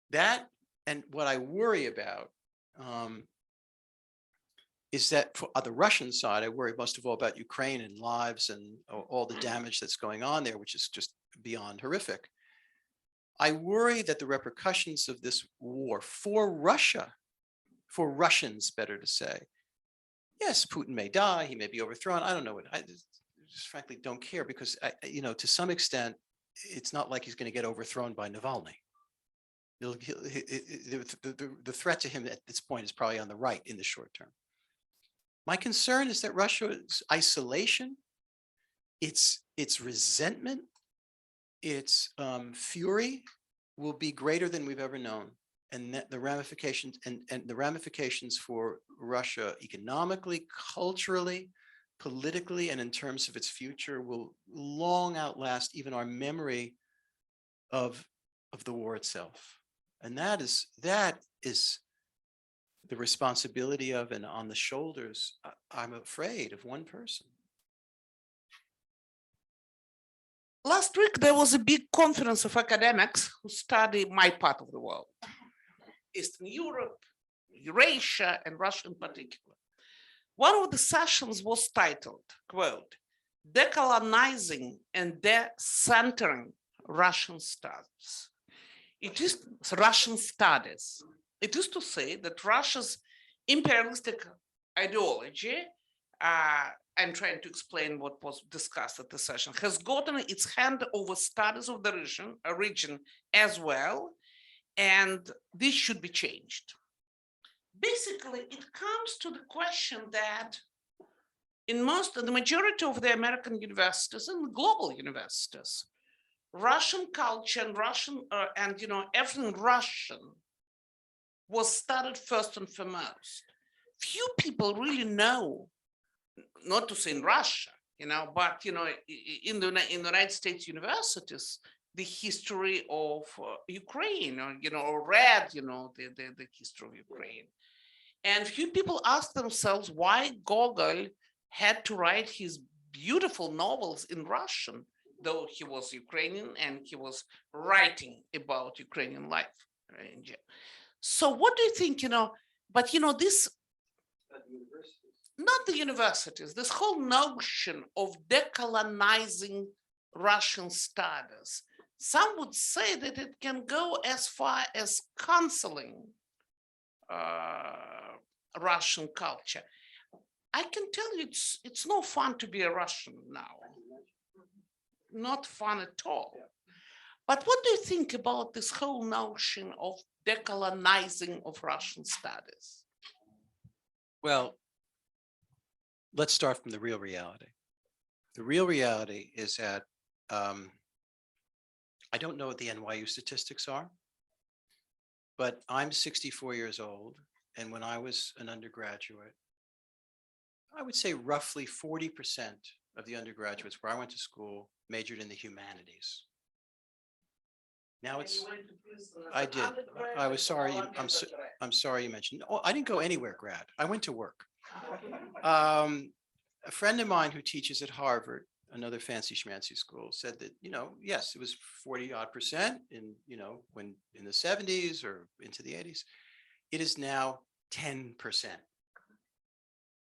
That, and what I worry about is that for the Russian side, I worry most of all about Ukraine and lives and all the damage that's going on there, which is just beyond horrific. I worry that the repercussions of this war for Russia, for Russians, better to say, yes, Putin may die, he may be overthrown. I don't know what, I just frankly don't care, because, you know, to some extent, it's not like he's going to get overthrown by Navalny. The threat to him at this point is probably on the right in the short term. My concern is that Russia's isolation, its resentment, its fury will be greater than we've ever known, and that the ramifications and the ramifications for Russia economically, culturally, politically, and in terms of its future will long outlast even our memory of the war itself. And that is the responsibility of, and on the shoulders, I'm afraid, of one person. Last week, there was a big conference of academics who study my part of the world, Eastern Europe, Eurasia, and Russia in particular. One of the sessions was titled, quote, "Decolonizing and Decentering Russian Studies." It is Russian studies. It is to say that Russia's imperialistic ideology, I'm trying to explain what was discussed at the session, has gotten its hand over studies of the region as well, and this should be changed. Basically, it comes to the question that in the majority of the American universities and global universities, Russian culture and everything Russian was studied first and foremost. Few people really know, not to say in Russia, but in the United States universities, the history of Ukraine, or read, the history of Ukraine. And few people ask themselves why Gogol had to write his beautiful novels in Russian, though he was Ukrainian and he was writing about Ukrainian life. So what do you think, but this, not the universities, this whole notion of decolonizing Russian studies, some would say that it can go as far as canceling Russian culture. I can tell you it's no fun to be a Russian now. Not fun at all. But what do you think about this whole notion of decolonizing of Russian studies? Well, let's start from the real reality. The real reality is that I don't know what the NYU statistics are, but I'm 64 years old. And when I was an undergraduate, I would say roughly 40% of the undergraduates where I went to school majored in the humanities. Now it's, I did. I was sorry. I'm sorry you mentioned. Oh, I didn't go anywhere grad. I went to work. A friend of mine who teaches at Harvard, another fancy schmancy school, said that, yes, it was 40-odd% in, when in the 70s or into the 80s. It is now 10%.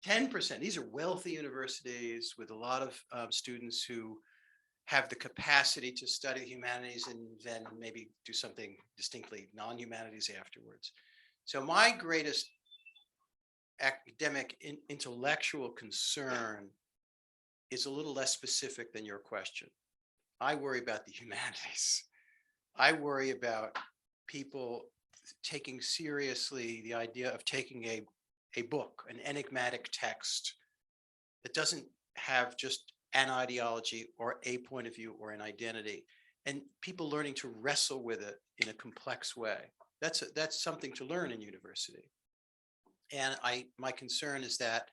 10%. These are wealthy universities with a lot of students who have the capacity to study humanities and then maybe do something distinctly non-humanities afterwards. So my greatest academic intellectual concern is a little less specific than your question. I worry about the humanities. I worry about people taking seriously the idea of taking a book, an enigmatic text that doesn't have just an ideology or a point of view or an identity, and people learning to wrestle with it in a complex way. That's something to learn in university. And my concern is that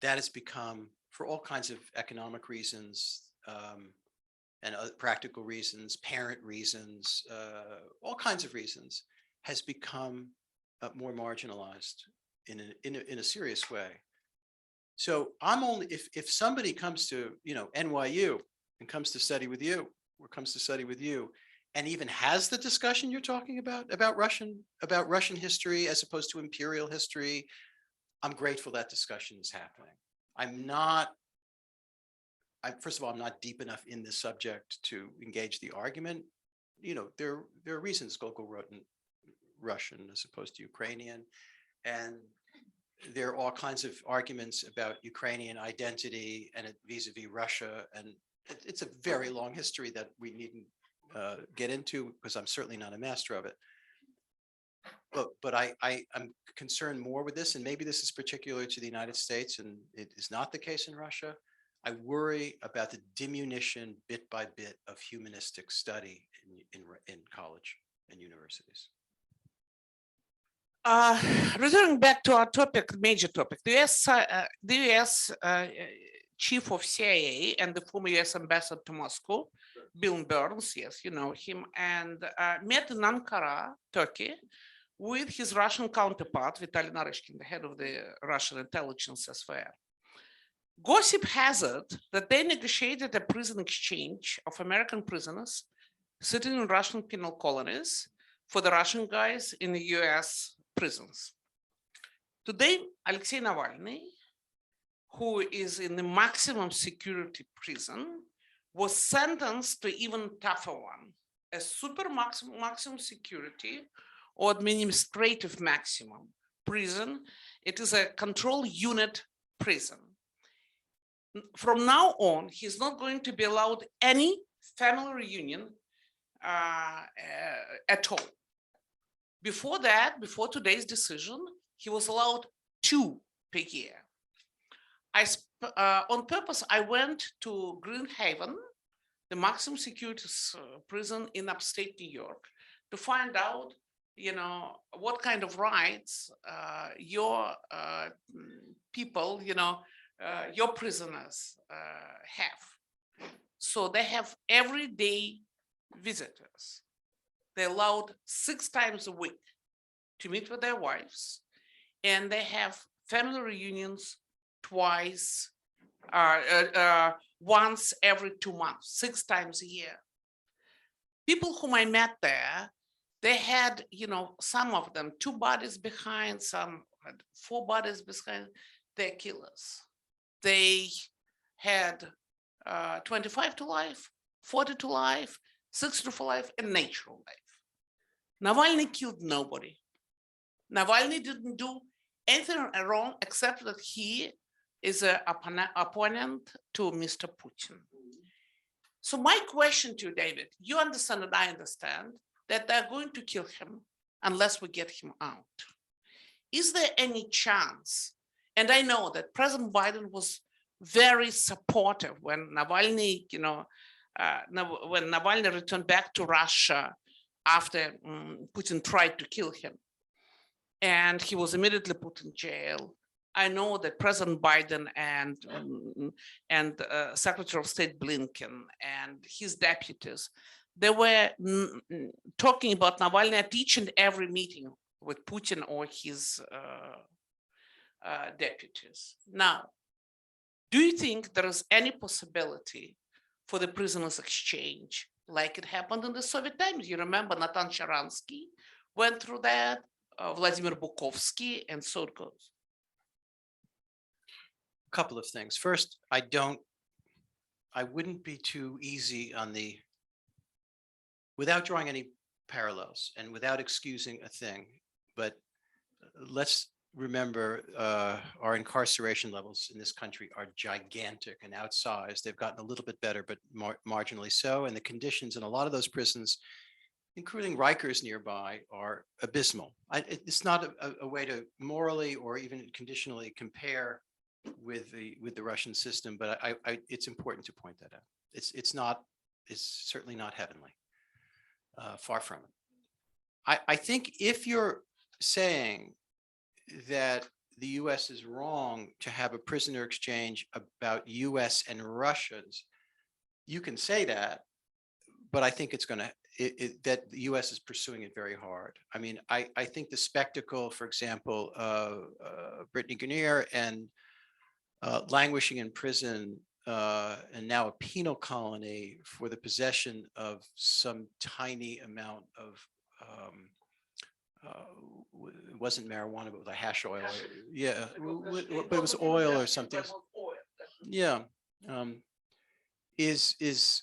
has become, for all kinds of economic reasons and other practical reasons, parent reasons, all kinds of reasons, has become more marginalized in a serious way. So I'm only, if somebody comes to, NYU and comes to study with you, and even has the discussion you're talking about Russian history as opposed to imperial history, I'm grateful that discussion is happening. First of all, I'm not deep enough in this subject to engage the argument. There are reasons Gogol wrote in Russian as opposed to Ukrainian, and there are all kinds of arguments about Ukrainian identity and vis-a-vis Russia, and it's a very long history that we needn't get into because I'm certainly not a master of it. But I'm concerned more with this, and maybe this is particular to the United States, and it is not the case in Russia. I worry about the diminution bit by bit of humanistic study in college and universities. Returning back to our topic, major topic, the US chief of CIA and the former US ambassador to Moscow, Bill Burns, yes, you know him, and met in Ankara, Turkey, with his Russian counterpart, Vitaly Naryshkin, the head of the Russian intelligence Esquire. Gossip has it that they negotiated a prison exchange of American prisoners sitting in Russian penal colonies for the Russian guys in the US prisons. Today, Alexei Navalny, who is in the maximum security prison, was sentenced to even tougher one, a super maximum security or administrative maximum prison. It is a control unit prison. From now on, he's not going to be allowed any family reunion at all. Before that, before today's decision, he was allowed 2 per year. On purpose, I went to Green Haven, the maximum security prison in upstate New York, to find out, what kind of rights your people, your prisoners have. So they have everyday visitors. They're allowed 6 times a week to meet with their wives, and they have family reunions once every 2 months, 6 times a year. People whom I met there, they had, some of them 2 bodies behind, some had 4 bodies behind. They're killers. They had 25 to life, 40 to life, 60 for life, and natural life. Navalny killed nobody. Navalny didn't do anything wrong except that he is an opponent to Mr. Putin. So my question to you, David, you understand and I understand that they're going to kill him unless we get him out. Is there any chance? And I know that President Biden was very supportive when Navalny, when Navalny returned back to Russia after Putin tried to kill him. And he was immediately put in jail. I know that President Biden and Secretary of State Blinken and his deputies, they were talking about Navalny at each and every meeting with Putin or his deputies. Now, do you think there is any possibility for the prisoners exchange like it happened in the Soviet times? You remember Natan Sharansky went through that, Vladimir Bukovsky, and so it goes. Couple of things. First, I wouldn't be too easy on without drawing any parallels and without excusing a thing, but let's remember our incarceration levels in this country are gigantic and outsized. They've gotten a little bit better, but marginally so. And the conditions in a lot of those prisons, including Rikers nearby, are abysmal. It's not a way to morally or even conditionally compare with the Russian system, but it's important to point that out. It's certainly not heavenly. Far from it. I think if you're saying that the US is wrong to have a prisoner exchange about US and Russians, you can say that, but I think it's going to, that the US is pursuing it very hard. I mean, I think the spectacle, for example, of Brittany Grenier and languishing in prison and now a penal colony for the possession of some tiny amount of, it wasn't marijuana, but it was a hash oil. Yeah, but it was oil or something. Yeah, is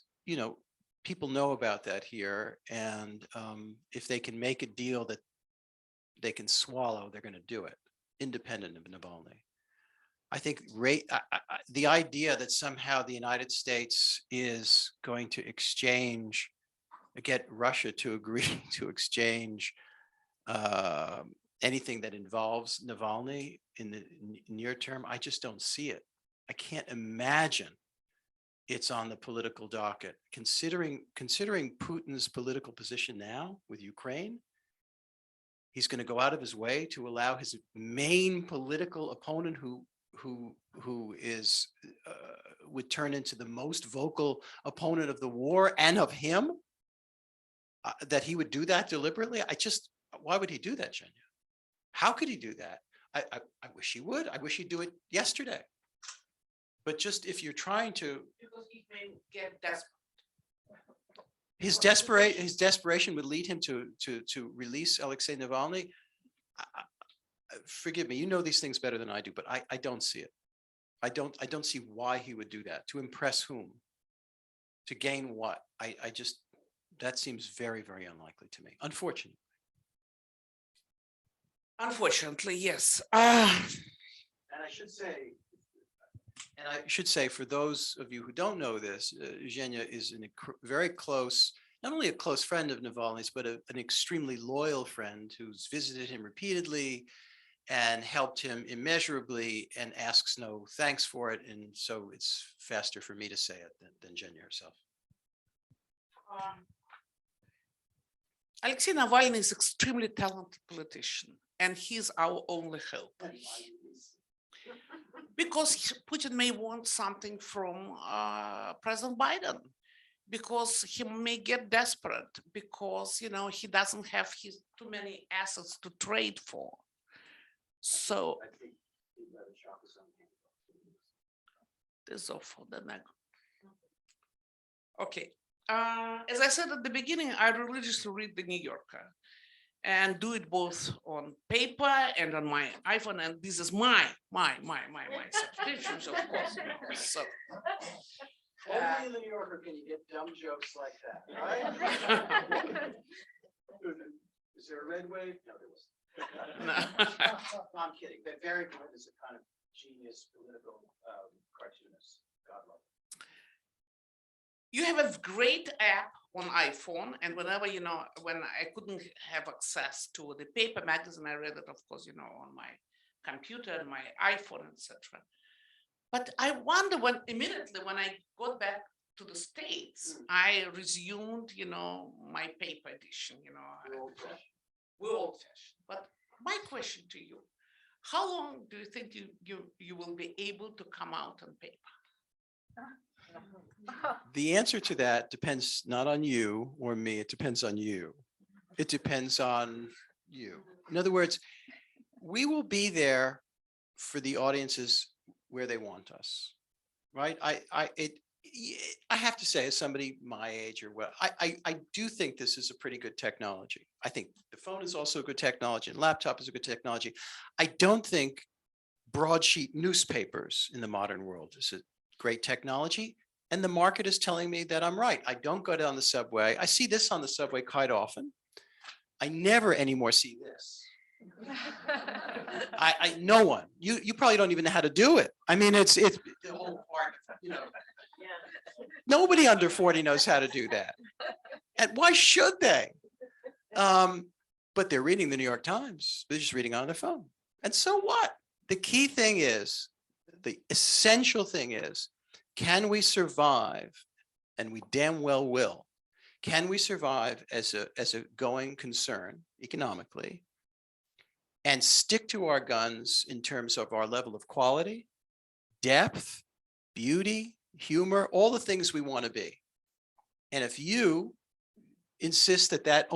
people know about that here, and if they can make a deal that they can swallow, they're going to do it, independent of Navalny. I think the idea that somehow the United States is going to get Russia to agree to exchange anything that involves Navalny in the near term, I just don't see it. I can't imagine it's on the political docket. Considering Putin's political position now with Ukraine, he's going to go out of his way to allow his main political opponent, who is would turn into the most vocal opponent of the war and of him, that he would do that deliberately. Why would he do that, Genya? How could he do that? I wish he would. I wish he'd do it yesterday. But just if you're trying to, because he may get desperate. His desperation would lead him to release Alexei Navalny. Forgive me, you know these things better than I do, but I don't see it. I don't see why he would do that. To impress whom? To gain what? That seems very, very unlikely to me, unfortunately. Unfortunately, yes. And I should say, for those of you who don't know this, Yevgenia is very close, not only a close friend of Navalny's, but an extremely loyal friend who's visited him repeatedly and helped him immeasurably and asks no thanks for it. And so it's faster for me to say it than Yevgenia herself. Alexei Navalny is extremely talented politician, and he's our only hope. Because Putin may want something from President Biden, because he may get desperate, because he doesn't have too many assets to trade for. So this is awful. Okay. As I said at the beginning, I religiously read the New Yorker and do it both on paper and on my iPhone. And this is my subscriptions, of course. So, only in the New Yorker can you get dumb jokes like that, right? Is there a red wave? No, there wasn't. No. No, I'm kidding. But Barry Bourne is a kind of genius political cartoonist. God love him. You have a great app on iPhone, and whenever, when I couldn't have access to the paper magazine, I read it, of course, on my computer and my iPhone, etc. But I wonder immediately when I got back to the States, I resumed, my paper edition, We're old-fashioned. But my question to you, how long do you think you will be able to come out on paper? The answer to that depends not on you or me, it depends on you. It depends on you. In other words, we will be there for the audiences where they want us, right? I have to say, as somebody my age or what, I do think this is a pretty good technology. I think the phone is also a good technology and laptop is a good technology. I don't think broadsheet newspapers in the modern world is a great technology. And the market is telling me that I'm right. I don't go down the subway. I see this on the subway quite often. I never anymore see this. No one. You probably don't even know how to do it. I mean, it's the whole part, you know. Nobody under 40 knows how to do that. And why should they? But they're reading the New York Times. They're just reading on their phone. And so what? The key thing is, the essential thing is, can we survive? And we damn well will. Can we survive as a going concern economically and stick to our guns in terms of our level of quality, depth, beauty, humor, all the things we want to be? And if you insist that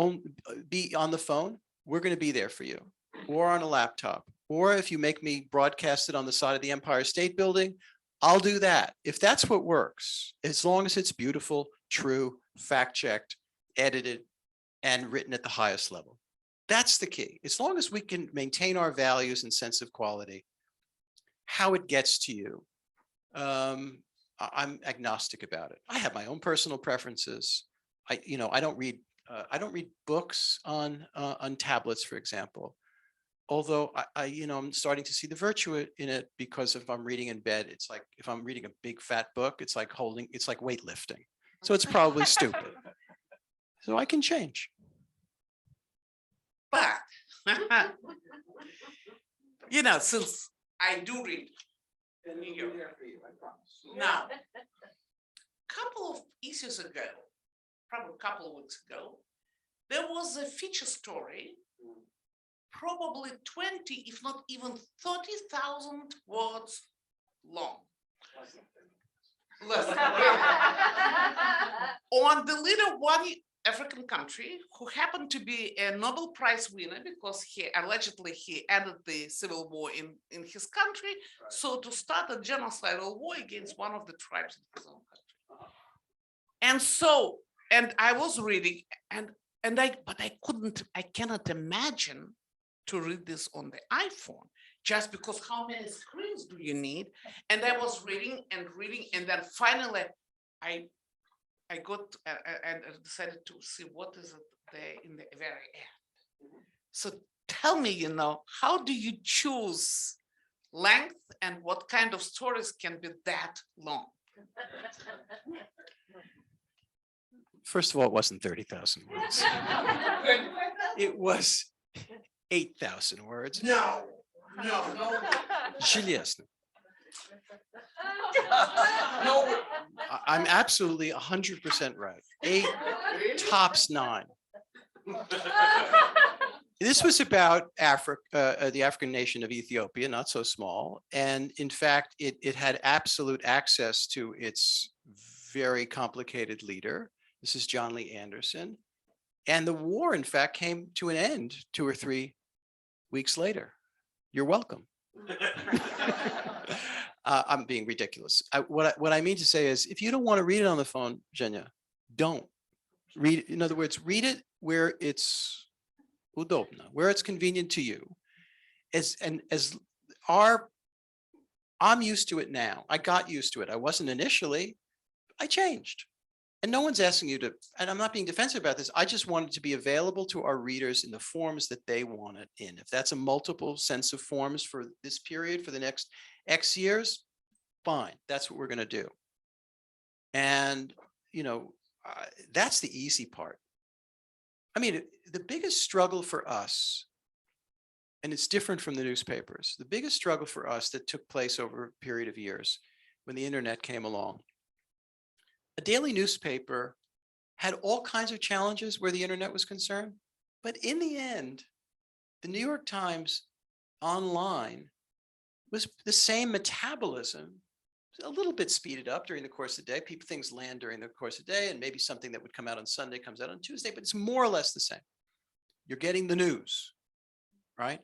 be on the phone, we're going to be there for you, or on a laptop. Or if you make me broadcast it on the side of the Empire State Building, I'll do that. If that's what works, as long as it's beautiful, true, fact-checked, edited, and written at the highest level. That's the key. As long as we can maintain our values and sense of quality, how it gets to you, I'm agnostic about it. I have my own personal preferences. I don't read books on tablets, for example. Although I'm starting to see the virtue in it, because if I'm reading in bed, it's like, if I'm reading a big fat book, it's like weightlifting. So it's probably stupid. So I can change. But, since I do read the New York, now, couple of issues ago, probably a couple of weeks ago, there was a feature story, probably 20, if not even 30,000 words long. Less. On the leader of one African country who happened to be a Nobel Prize winner because he allegedly ended the civil war in his country, so to start a genocidal war against one of the tribes in his own country. And I was reading, but I cannot imagine to read this on the iPhone, just because how many screens do you need? And I was reading, and then finally I got and decided to see what is it there in the very end. So tell me, how do you choose length, and what kind of stories can be that long? First of all, it wasn't 30,000 words. It was 8,000 words. No. Seriously. I'm absolutely 100% right. 8, tops 9. This was about Africa, the African nation of Ethiopia, not so small. And in fact, it had absolute access to its very complicated leader. This is John Lee Anderson. And the war, in fact, came to an end 2 or 3 weeks later. You're welcome. I'm being ridiculous. What I mean to say is, if you don't want to read it on the phone, Yevgenia, don't read it. In other words, read it where it's udobno, where it's convenient to you. I'm used to it now. I got used to it. I wasn't initially. I changed. And no one's asking you to, and I'm not being defensive about this. I just wanted to be available to our readers in the forms that they want it in. If that's a multiple sense of forms for this period, for the next X years, fine. That's what we're going to do. And, that's the easy part. I mean, the biggest struggle for us, and it's different from the newspapers, the biggest struggle for us that took place over a period of years when the internet came along. A daily newspaper had all kinds of challenges where the internet was concerned, but in the end, the New York Times online was the same metabolism, a little bit speeded up during the course of the day. Things land during the course of the day, and maybe something that would come out on Sunday comes out on Tuesday, but it's more or less the same. You're getting the news, right?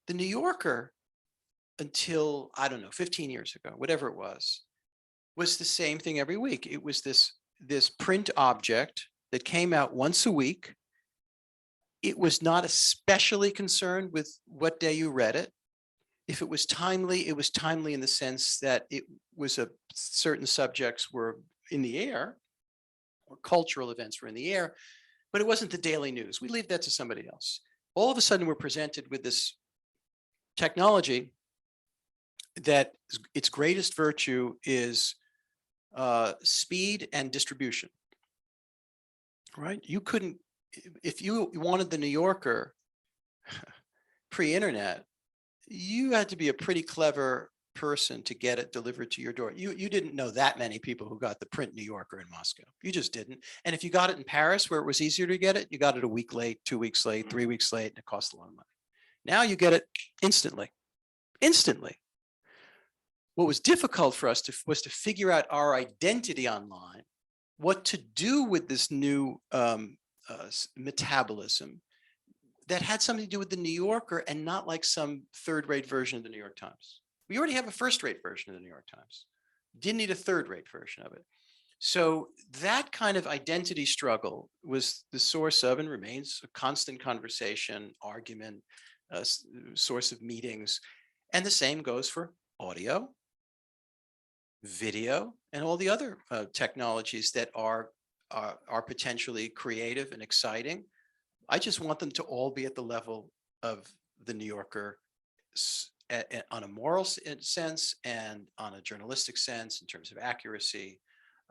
The New Yorker, until, I don't know, 15 years ago, whatever it was the same thing every week. It was this print object that came out once a week. It was not especially concerned with what day you read it. If it was timely in the sense that it was certain subjects were in the air, or cultural events were in the air, but it wasn't the daily news. We leave that to somebody else. All of a sudden, we're presented with this technology that its greatest virtue is speed and distribution, right? You couldn't, if you wanted the New Yorker pre-internet, you had to be a pretty clever person to get it delivered to your door. You didn't know that many people who got the print New Yorker in Moscow. You just didn't. And if you got it in Paris, where it was easier to get it, you got it a week late, 2 weeks late, 3 weeks late, and it cost a lot of money. Now you get it instantly. What was difficult for us was to figure out our identity online, what to do with this new metabolism that had something to do with the New Yorker and not like some third-rate version of the New York Times. We already have a first-rate version of the New York Times. Didn't need a third-rate version of it. So that kind of identity struggle was the source of, and remains, a constant conversation, argument, source of meetings. And the same goes for audio, video, and all the other technologies that are potentially creative and exciting. I just want them to all be at the level of the New Yorker on a moral sense and on a journalistic sense in terms of accuracy.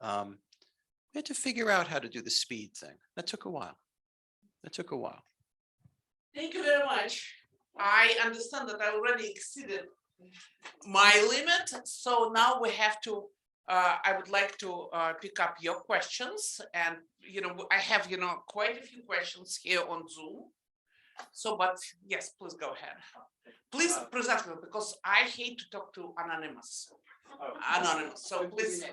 We had to figure out how to do the speed thing. That took a while. Thank you very much. I understand that I already exceeded my limit. So now we have to, I would like to pick up your questions. And, I have, quite a few questions here on Zoom. So, but yes, please go ahead. Please present them, because I hate to talk to anonymous. So please,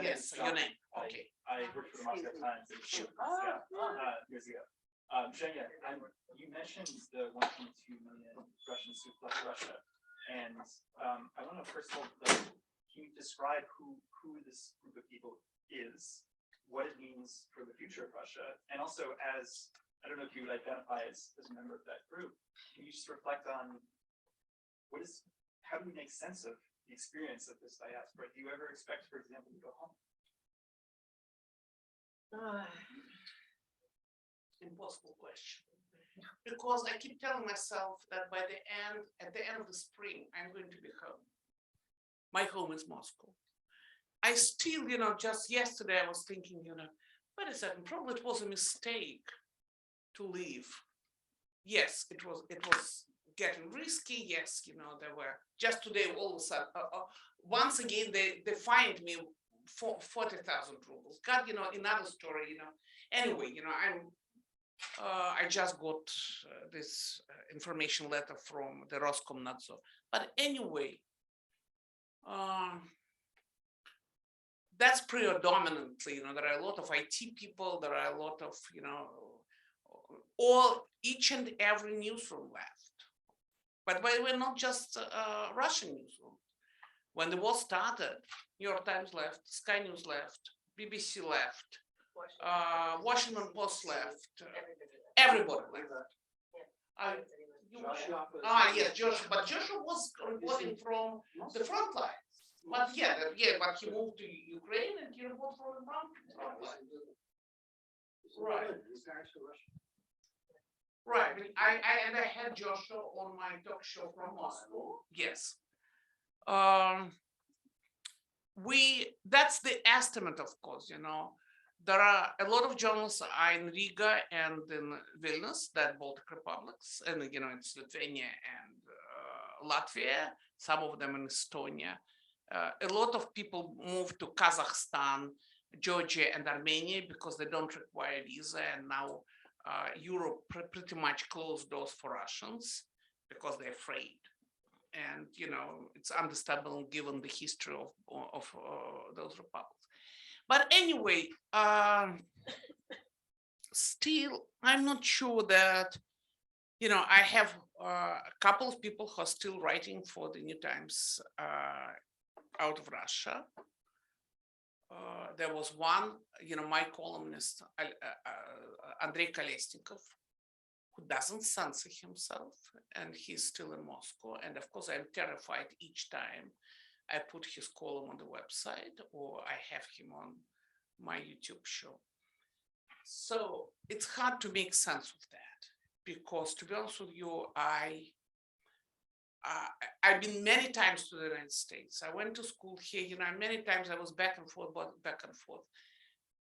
yes, your name. Okay. I worked for the Moscow Times. Sure. Years ago. Yevgenia, you mentioned the 1.2 million Russians who left Russia. And I want to first of all, can you describe who this group of people is, what it means for the future of Russia, and also as, I don't know if you would identify as a member of that group, can you just reflect on how do we make sense of the experience of this diaspora? Do you ever expect, for example, to go home? Impossible question. Because I keep telling myself that at the end of the spring, I'm going to be home. My home is Moscow. I still, just yesterday I was thinking, wait a second, probably it was a mistake to leave. Yes, it was getting risky. Yes, there were just today all of a sudden, once again, they fined me for 40,000 rubles. God, another story, Anyway, I just got this information letter from the Roskomnadzor. But anyway, that's predominantly, there are a lot of IT people, there are a lot of, each and every newsroom left. But by the way, not just Russian newsroom. When the war started, New York Times left, Sky News left, BBC left, Washington Post left, everybody left. Yes, Joshua, but Joshua was reporting from the front line. But but he moved to Ukraine and he reported from the front line. Right. Right. I had Joshua on my talk show from Moscow. Yes. That's the estimate, of course, There are a lot of journalists are in Riga and in Vilnius, that Baltic republics, and it's Lithuania and Latvia, some of them in Estonia. A lot of people move to Kazakhstan, Georgia, and Armenia because they don't require visa, and now Europe pretty much closed doors for Russians because they're afraid. And, it's understandable given the history of those republics. But anyway, still, I'm not sure that, I have a couple of people who are still writing for the New Times out of Russia. There was one, my columnist, Andrei Kolesnikov, who doesn't censor himself, and he's still in Moscow. And of course, I'm terrified each time I put his column on the website or I have him on my YouTube show. So it's hard to make sense of that, because to be honest with you, I've been many times to the United States. I went to school here, many times I was back and forth.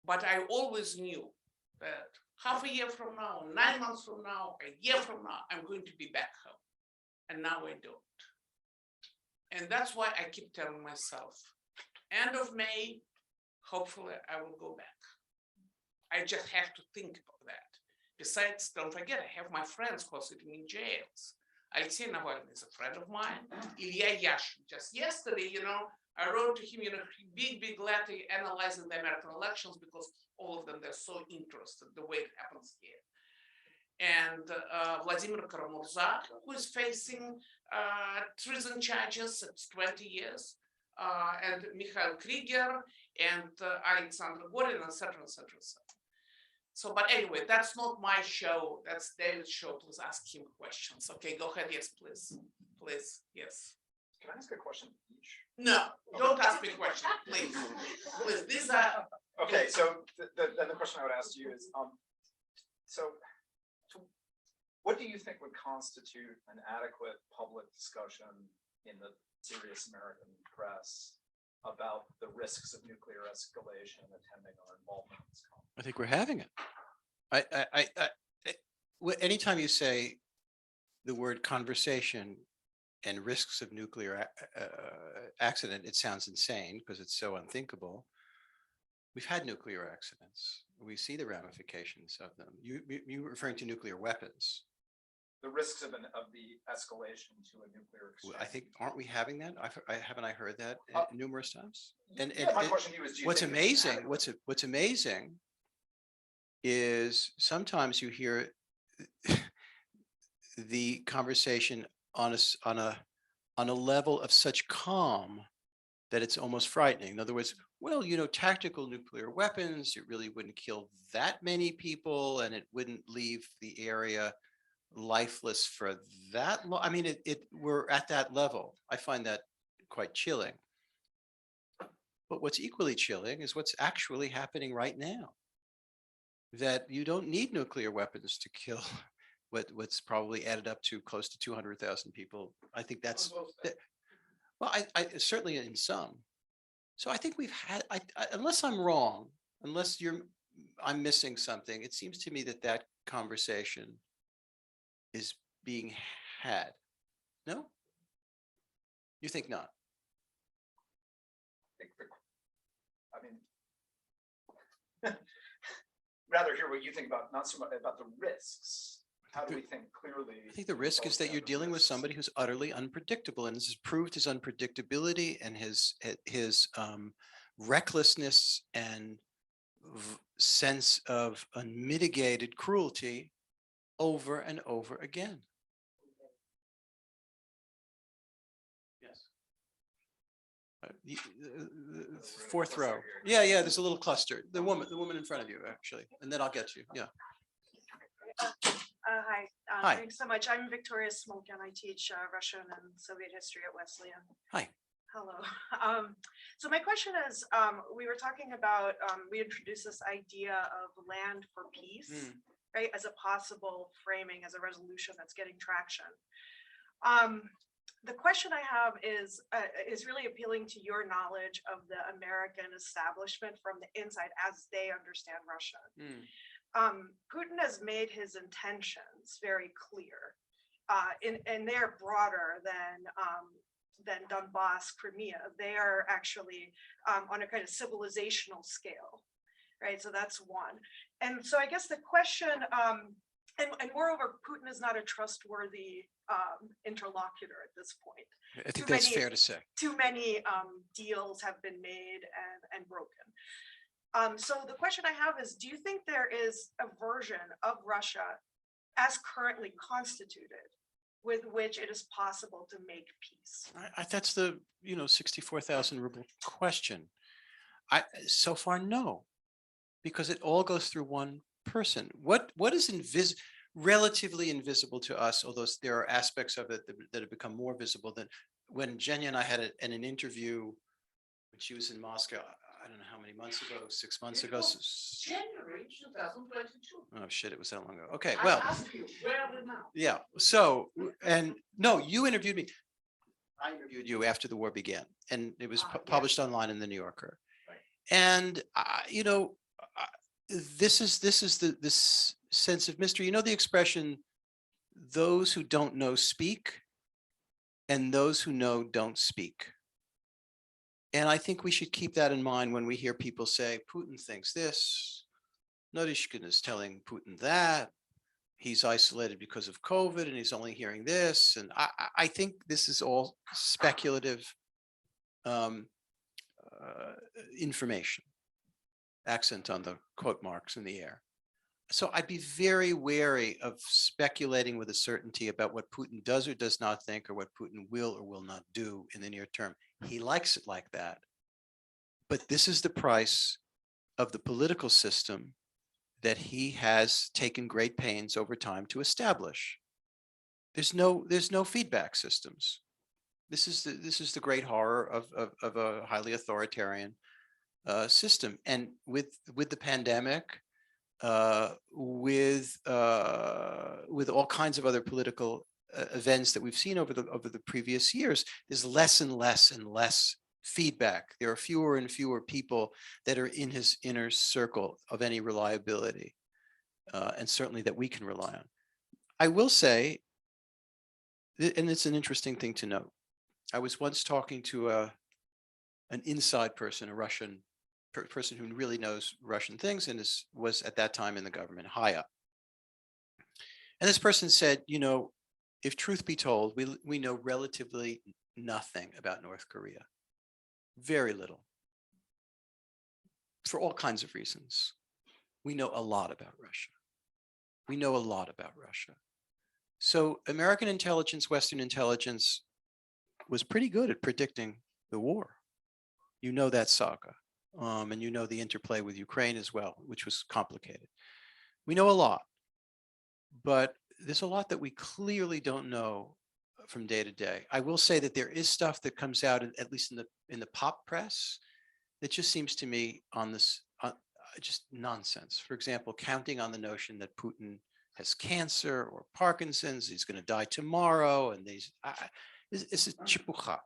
But I always knew that half a year from now, 9 months from now, a year from now, I'm going to be back home. And now I don't. And that's why I keep telling myself, end of May, hopefully I will go back. I just have to think about that. Besides, don't forget, I have my friends who are sitting in jails. Alexei Navalny is a friend of mine. Ilya Yashin. Just yesterday, I wrote to him, big letter analyzing the American elections, because all of them, they're so interested the way it happens here. And Vladimir Karamurza, who is facing treason charges, it's 20 years, and Mikhail Krieger, and Alexander Gorin, etc., etc., etc. So, but anyway, that's not my show. That's David's show. Please ask him questions. Okay, go ahead. Yes, please. Please, yes. Can I ask a question each? No, don't ask me questions, please. Please, these are. Okay, so then the question I would ask you is, so what do you think would constitute an adequate public discussion in the serious American press about the risks of nuclear escalation attending our involvement in this conflict? I think we're having it. Anytime you say the word conversation and risks of nuclear accident, it sounds insane because it's so unthinkable. We've had nuclear accidents. We see the ramifications of them. You're referring to nuclear weapons. The risks of the escalation to a nuclear exchange. I think, aren't we having that? Haven't I heard that numerous times? And my question to you is, do you what's think amazing, what's amazing is sometimes you hear the conversation on a level of such calm that it's almost frightening. In other words, well, tactical nuclear weapons, it really wouldn't kill that many people, and it wouldn't leave the area lifeless for that long. I mean, we're at that level. I find that quite chilling. But what's equally chilling is what's actually happening right now. That you don't need nuclear weapons to kill what's probably added up to close to 200,000 people. I think that's, well, I certainly in some. So I think we've had, unless I'm wrong, unless I'm missing something, it seems to me that conversation is being had. No? You think not? I mean, rather hear what you think about, not so much about the risks. How do we think clearly? I think the risk is that you're dealing with somebody who's utterly unpredictable, and this has proved his unpredictability and his recklessness and sense of unmitigated cruelty over and over again. Yes. Fourth row. Yeah, there's a little cluster. The woman in front of you, actually, and then I'll get you. Yeah. Hi. Hi. Thanks so much. I'm Victoria Smolkin. I teach Russian and Soviet history at Wesleyan. Hi. Hello. So my question is, we were talking about, we introduced this idea of land for peace, right, as a possible framing, as a resolution that's getting traction. The question I have is really appealing to your knowledge of the American establishment from the inside as they understand Russia. Putin has made his intentions very clear, and they're broader than Donbass, Crimea. They are actually on a kind of civilizational scale, right? So that's one. And so I guess the question And moreover, Putin is not a trustworthy interlocutor at this point. I think Too that's many- fair to say. Too many deals have been made and broken. So the question I have is, do you think there is a version of Russia as currently constituted with which it is possible to make peace? That's the, 64,000 ruble question. So far, no, because it all goes through one person. What is relatively invisible to us, although there are aspects of it that have become more visible than when Yevgenia and I had an interview when she was in Moscow. I don't know how many months ago, 6 months ago. January 2022. Oh shit, it was that long ago. Okay, I well, ask you, where are we now? yeah. So, and no, you interviewed me. I interviewed you after the war began, and it was published online in the New Yorker. Right. And this is this sense of mystery. You know the expression, "Those who don't know speak, and those who know don't speak." And I think we should keep that in mind when we hear people say Putin thinks this, Naryshkin is telling Putin that, he's isolated because of COVID and he's only hearing this. And I think this is all speculative information, accent on the quote marks in the air. So I'd be very wary of speculating with a certainty about what Putin does or does not think, or what Putin will or will not do in the near term. He likes it like that. But this is the price of the political system that he has taken great pains over time to establish. There's no feedback systems. This is the great horror of a highly authoritarian system. And with the pandemic, with all kinds of other political events that we've seen over the previous years, there's less and less feedback. There are fewer and fewer people that are in his inner circle of any reliability, and certainly that we can rely on. I will say, and it's an interesting thing to note, I was once talking to an inside person, a Russian person who really knows Russian things and was at that time in the government, high up. And this person said, if truth be told, we know relatively nothing about North Korea. Very little. For all kinds of reasons. We know a lot about Russia. We know a lot about Russia. So American intelligence, Western intelligence was pretty good at predicting the war. You know that saga. And you know the interplay with Ukraine as well, which was complicated. We know a lot, but there's a lot that we clearly don't know from day to day. I will say that there is stuff that comes out, at least in the pop press, that just seems to me on this just nonsense. For example, counting on the notion that Putin has cancer or Parkinson's, he's going to die tomorrow, and it's a chipucha.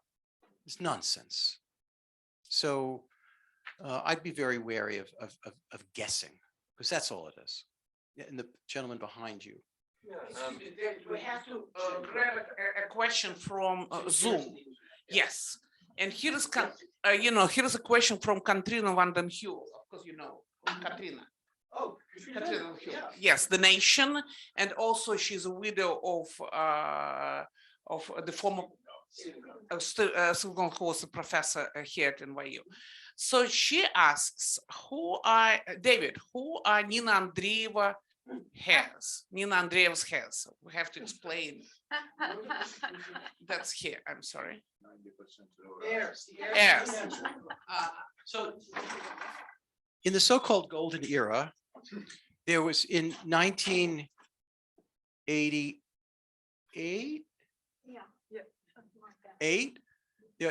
It's nonsense. So I'd be very wary of guessing, because that's all it is. And the gentleman behind you. We have to grab a question from Zoom. Yes, and here is here is a question from Katrina van den Heuvel. Of course, Katrina. Oh, Katrina van Heuvel. Yes, The Nation, and also she's a widow of the former who was a professor here at NYU. So she asks, who are Nina Andreeva has? Nina Andreeva's has. We have to explain. That's here. I'm sorry. Yes. So in the so-called golden era, there was in 1988,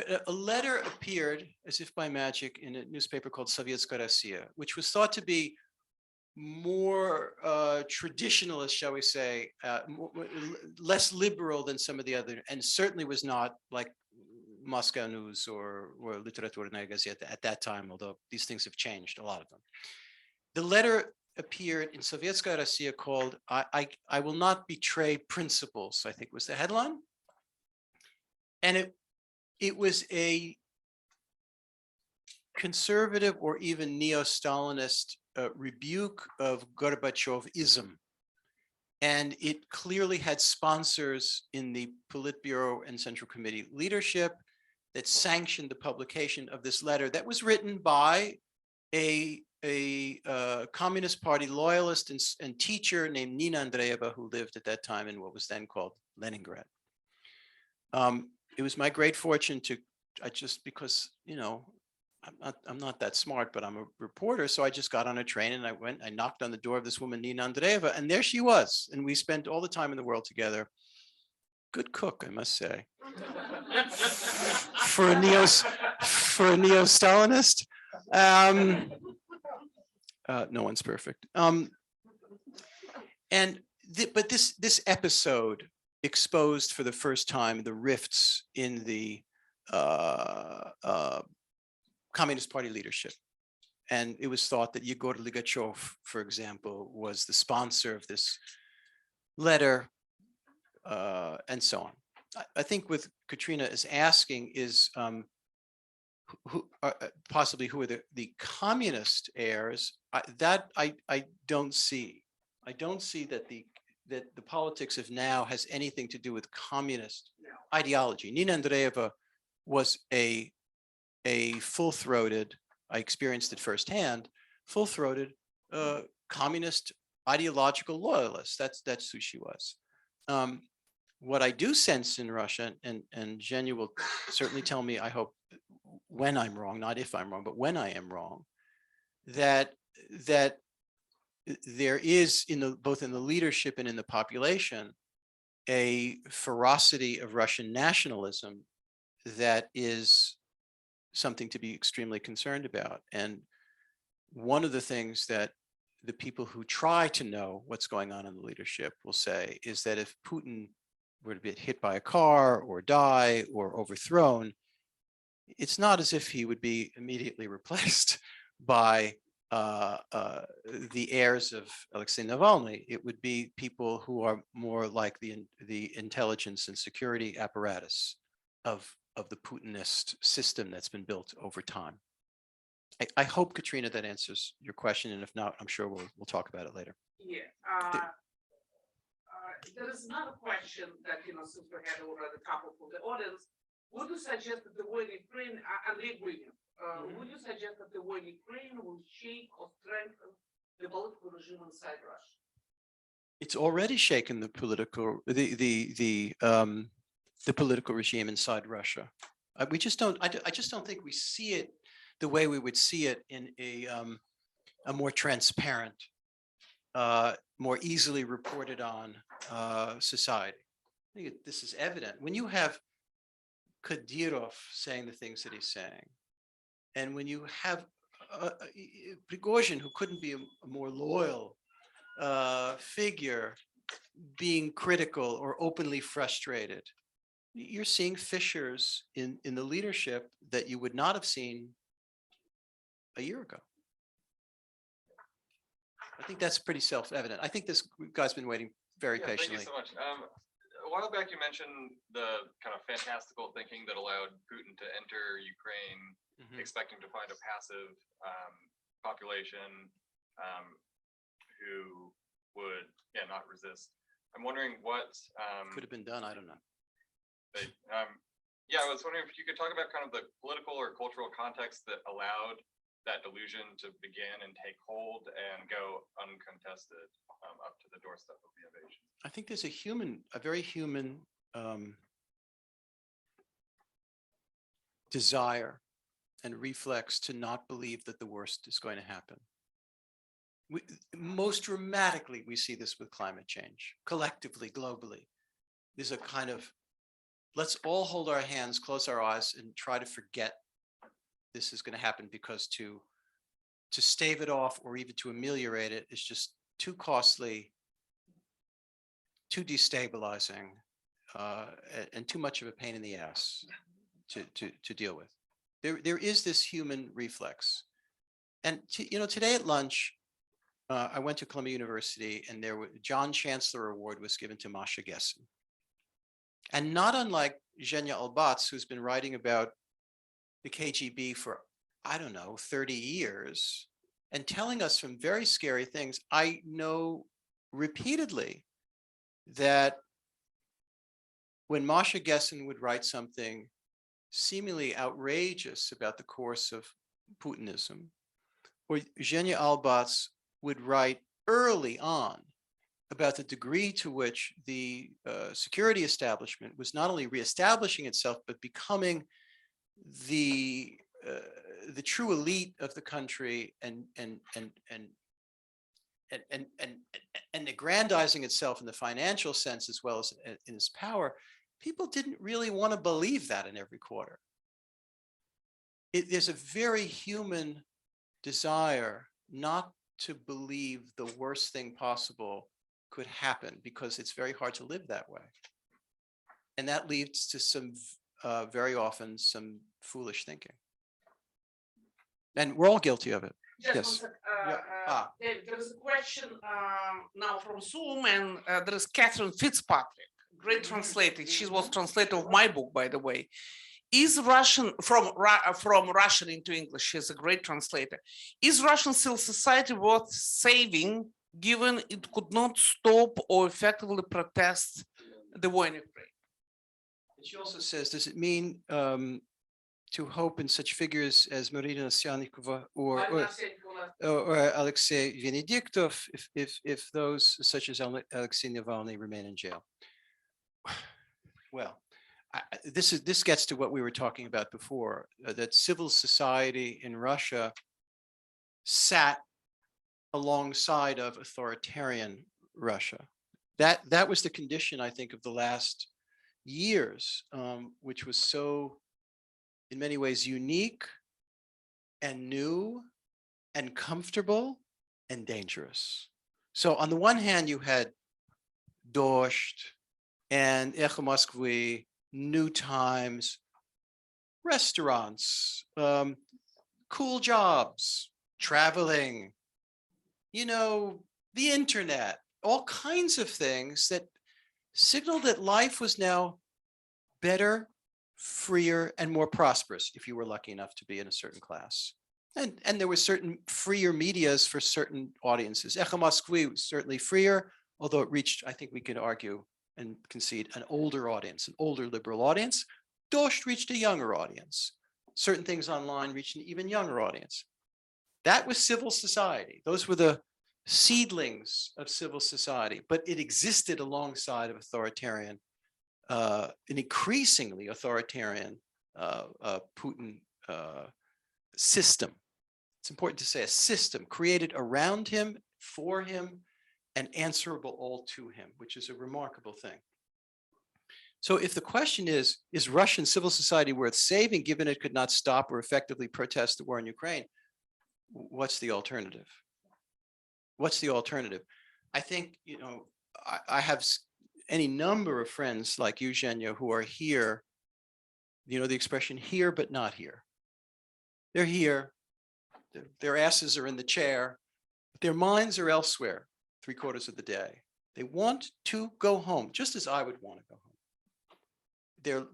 a letter appeared as if by magic in a newspaper called Sovietskaya Rossiya, which was thought to be more traditionalist, shall we say, less liberal than some of the other, and certainly was not like Moscow News or Literaturная Gazeta at that time, although these things have changed, a lot of them. The letter appeared in Sovietskaya Rossiya called I Will Not Betray Principles, I think was the headline. And it was a conservative or even neo-Stalinist rebuke of Gorbachev-ism. And it clearly had sponsors in the Politburo and Central Committee leadership that sanctioned the publication of this letter that was written by a Communist Party loyalist and teacher named Nina Andreeva, who lived at that time in what was then called Leningrad. It was my great fortune to, because, you know, I'm not that smart, but I'm a reporter. So I just got on a train and I knocked on the door of this woman, Nina Andreeva, and there she was. And we spent all the time in the world together. Good cook, I must say. For a neo-Stalinist. No one's perfect. But this episode exposed for the first time the rifts in the Communist Party leadership. And it was thought that Yegor Ligachev, for example, was the sponsor of this letter, and so on. I think what Katrina is asking is possibly who are the communist heirs. I don't see. I don't see that the politics of now has anything to do with communist ideology. Nina Andreeva was a full-throated, I experienced it firsthand, full-throated communist ideological loyalist. That's who she was. What I do sense in Russia, and Zhenya will certainly tell me, I hope, when I'm wrong, not if I'm wrong, but when I am wrong, that there is both in the leadership and in the population a ferocity of Russian nationalism that is something to be extremely concerned about. And one of the things that the people who try to know what's going on in the leadership will say is that if Putin were to get hit by a car or die or overthrown, it's not as if he would be immediately replaced by the heirs of Alexei Navalny. It would be people who are more like the intelligence and security apparatus of the Putinist system that's been built over time. I hope, Katrina, that answers your question, and if not, I'm sure we'll talk about it later. Yeah. There is another question that, since we had already a couple from the audience, would you suggest that the war in Ukraine, and we agree, would you suggest that the war in Ukraine will shake or strengthen the political regime inside Russia? It's already shaken the political political regime inside Russia. I just don't think we see it the way we would see it in a more transparent, more easily reported on society. I think this is evident. When you have Kadyrov saying the things that he's saying, and when you have Prigozhin, who couldn't be a more loyal figure, being critical or openly frustrated, you're seeing fissures in the leadership that you would not have seen a year ago. I think that's pretty self-evident. I think this guy's been waiting very patiently. Thank you so much. A while back, you mentioned the kind of fantastical thinking that allowed Putin to enter Ukraine, expecting to find a passive population who would, not resist. I'm wondering what could have been done. I don't know. I was wondering if you could talk about kind of the political or cultural context that allowed that delusion to begin and take hold and go uncontested up to the doorstep of the invasion. I think there's a very human desire and reflex to not believe that the worst is going to happen. Most dramatically, we see this with climate change, collectively, globally. There's a kind of, let's all hold our hands, close our eyes, and try to forget this is going to happen, because to stave it off or even to ameliorate it is just too costly, too destabilizing, and too much of a pain in the ass to deal with. There is this human reflex. And today at lunch, I went to Columbia University, and John Chancellor Award was given to Masha Gessen. And not unlike Yevgenia Albats, who's been writing about the KGB for, I don't know, 30 years, and telling us some very scary things, I know repeatedly that when Masha Gessen would write something seemingly outrageous about the course of Putinism, or Yevgenia Albats would write early on about the degree to which the security establishment was not only reestablishing itself, but becoming the true elite of the country and aggrandizing itself in the financial sense as well as in its power, people didn't really want to believe that in every quarter. There's a very human desire not to believe the worst thing possible could happen, because it's very hard to live that way. And that leads to some, very often, some foolish thinking. And we're all guilty of it. Yes. David, there is a question now from Zoom, and there is Catherine Fitzpatrick, great translator. She was translator of my book, by the way. Is Russian from Russian into English? She's a great translator. Is Russian civil society worth saving, given it could not stop or effectively protest the war in Ukraine? She also says, does it mean to hope in such figures as Marina Syanikova or Alexei Venediktov, if those such as Alexei Navalny remain in jail? Well, this gets to what we were talking about before, that civil society in Russia sat alongside of authoritarian Russia. That was the condition, I think, of the last years, which was so, in many ways, unique and new and comfortable and dangerous. So on the one hand, you had Dost and Echo Moskvy, New Times, restaurants, cool jobs, traveling, the internet, all kinds of things that signaled that life was now better, freer, and more prosperous if you were lucky enough to be in a certain class. And there were certain freer medias for certain audiences. Echo Moskvy was certainly freer, although it reached, I think we could argue and concede, an older audience, an older liberal audience. Dost reached a younger audience. Certain things online reached an even younger audience. That was civil society. Those were the seedlings of civil society, but it existed alongside of authoritarian, an increasingly authoritarian Putin system. It's important to say a system created around him, for him, and answerable all to him, which is a remarkable thing. So if the question is Russian civil society worth saving, given it could not stop or effectively protest the war in Ukraine, what's the alternative? What's the alternative? I think, I have any number of friends like Yevgenia who are here, the expression here but not here. They're here, their asses are in the chair, but their minds are elsewhere 3/4 of the day. They want to go home, just as I would want to go home.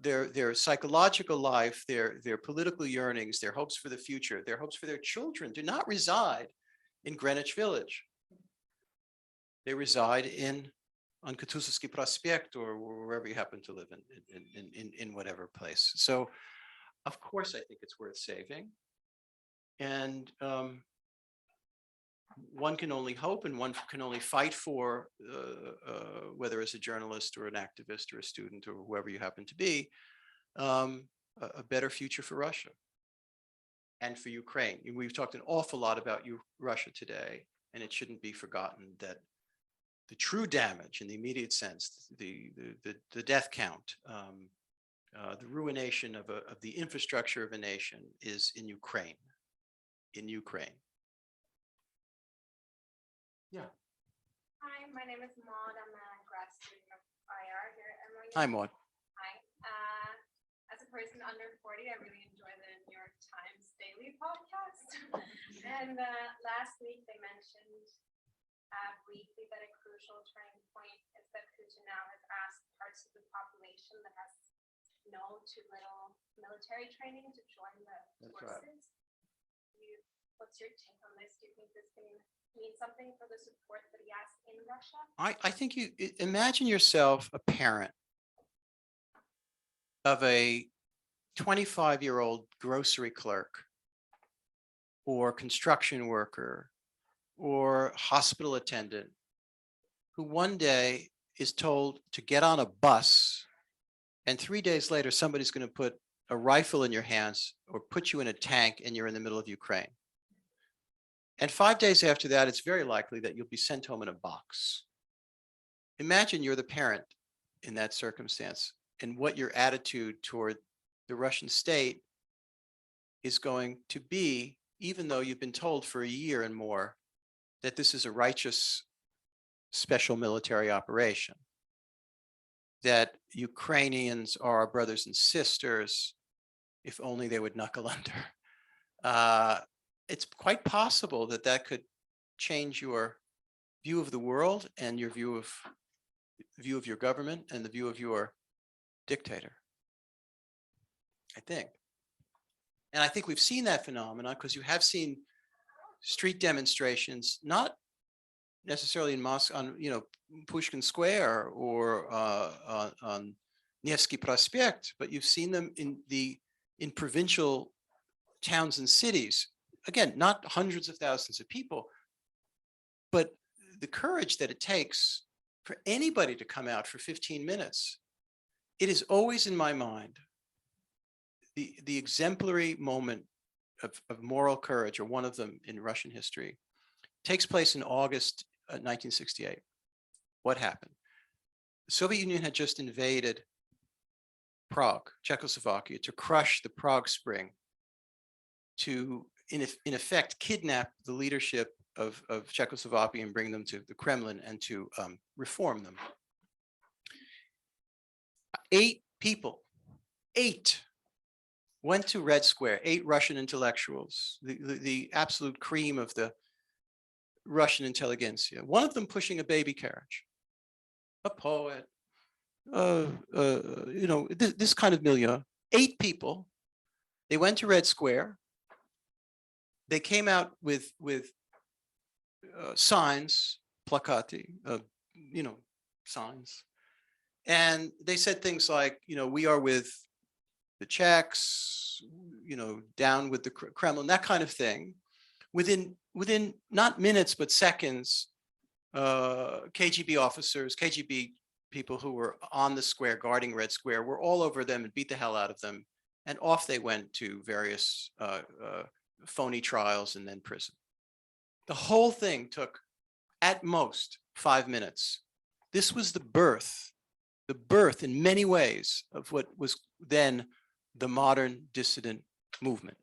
Their psychological life, their political yearnings, their hopes for the future, their hopes for their children do not reside in Greenwich Village. They reside on Kutuzovsky Prospect or wherever you happen to live in whatever place. So, of course, I think it's worth saving. And one can only hope and one can only fight for, whether as a journalist or an activist or a student or whoever you happen to be, a better future for Russia and for Ukraine. We've talked an awful lot about Russia today, and it shouldn't be forgotten that the true damage in the immediate sense, the death count, the ruination of the infrastructure of a nation is in Ukraine. In Ukraine. Yeah. Hi, my name is Maud. I'm a grad student of IR here at NYU. Hi, Maud. Hi. As a person under 40, I really enjoy the New York Times Daily podcast. And last week they mentioned briefly that a crucial turning point is that Putin now has asked parts of the population that has no to little military training to join the forces. Right. What's your take on this? Do you think this can mean something for the support that he has in Russia? I think imagine yourself a parent of a 25-year-old grocery clerk or construction worker or hospital attendant who one day is told to get on a bus, and 3 days later somebody's going to put a rifle in your hands or put you in a tank and you're in the middle of Ukraine. And 5 days after that, it's very likely that you'll be sent home in a box. Imagine you're the parent in that circumstance and what your attitude toward the Russian state is going to be, even though you've been told for a year and more that this is a righteous special military operation, that Ukrainians are our brothers and sisters, if only they would knuckle under. It's quite possible that that could change your view of the world and your view of your government and the view of your dictator, I think. And I think we've seen that phenomenon because you have seen street demonstrations, not necessarily in Moscow, on Pushkin Square or on Nevsky Prospect, but you've seen them in provincial towns and cities. Again, not hundreds of thousands of people, but the courage that it takes for anybody to come out for 15 minutes. It is always in my mind the exemplary moment of moral courage, or one of them in Russian history, takes place in August 1968. What happened? The Soviet Union had just invaded Prague, Czechoslovakia, to crush the Prague Spring, to in effect kidnap the leadership of Czechoslovakia and bring them to the Kremlin and to reform them. 8 people, 8 went to Red Square, 8 Russian intellectuals, the absolute cream of the Russian intelligentsia, one of them pushing a baby carriage, a poet, this kind of milieu. 8 people, they went to Red Square. They came out with signs, placati, signs, and they said things like, we are with the Czechs, down with the Kremlin, that kind of thing. Within not minutes but seconds, KGB officers, KGB people who were on the square guarding Red Square were all over them and beat the hell out of them, and off they went to various phony trials and then prison. The whole thing took at most 5 minutes. This was the birth in many ways of what was then the modern dissident movement.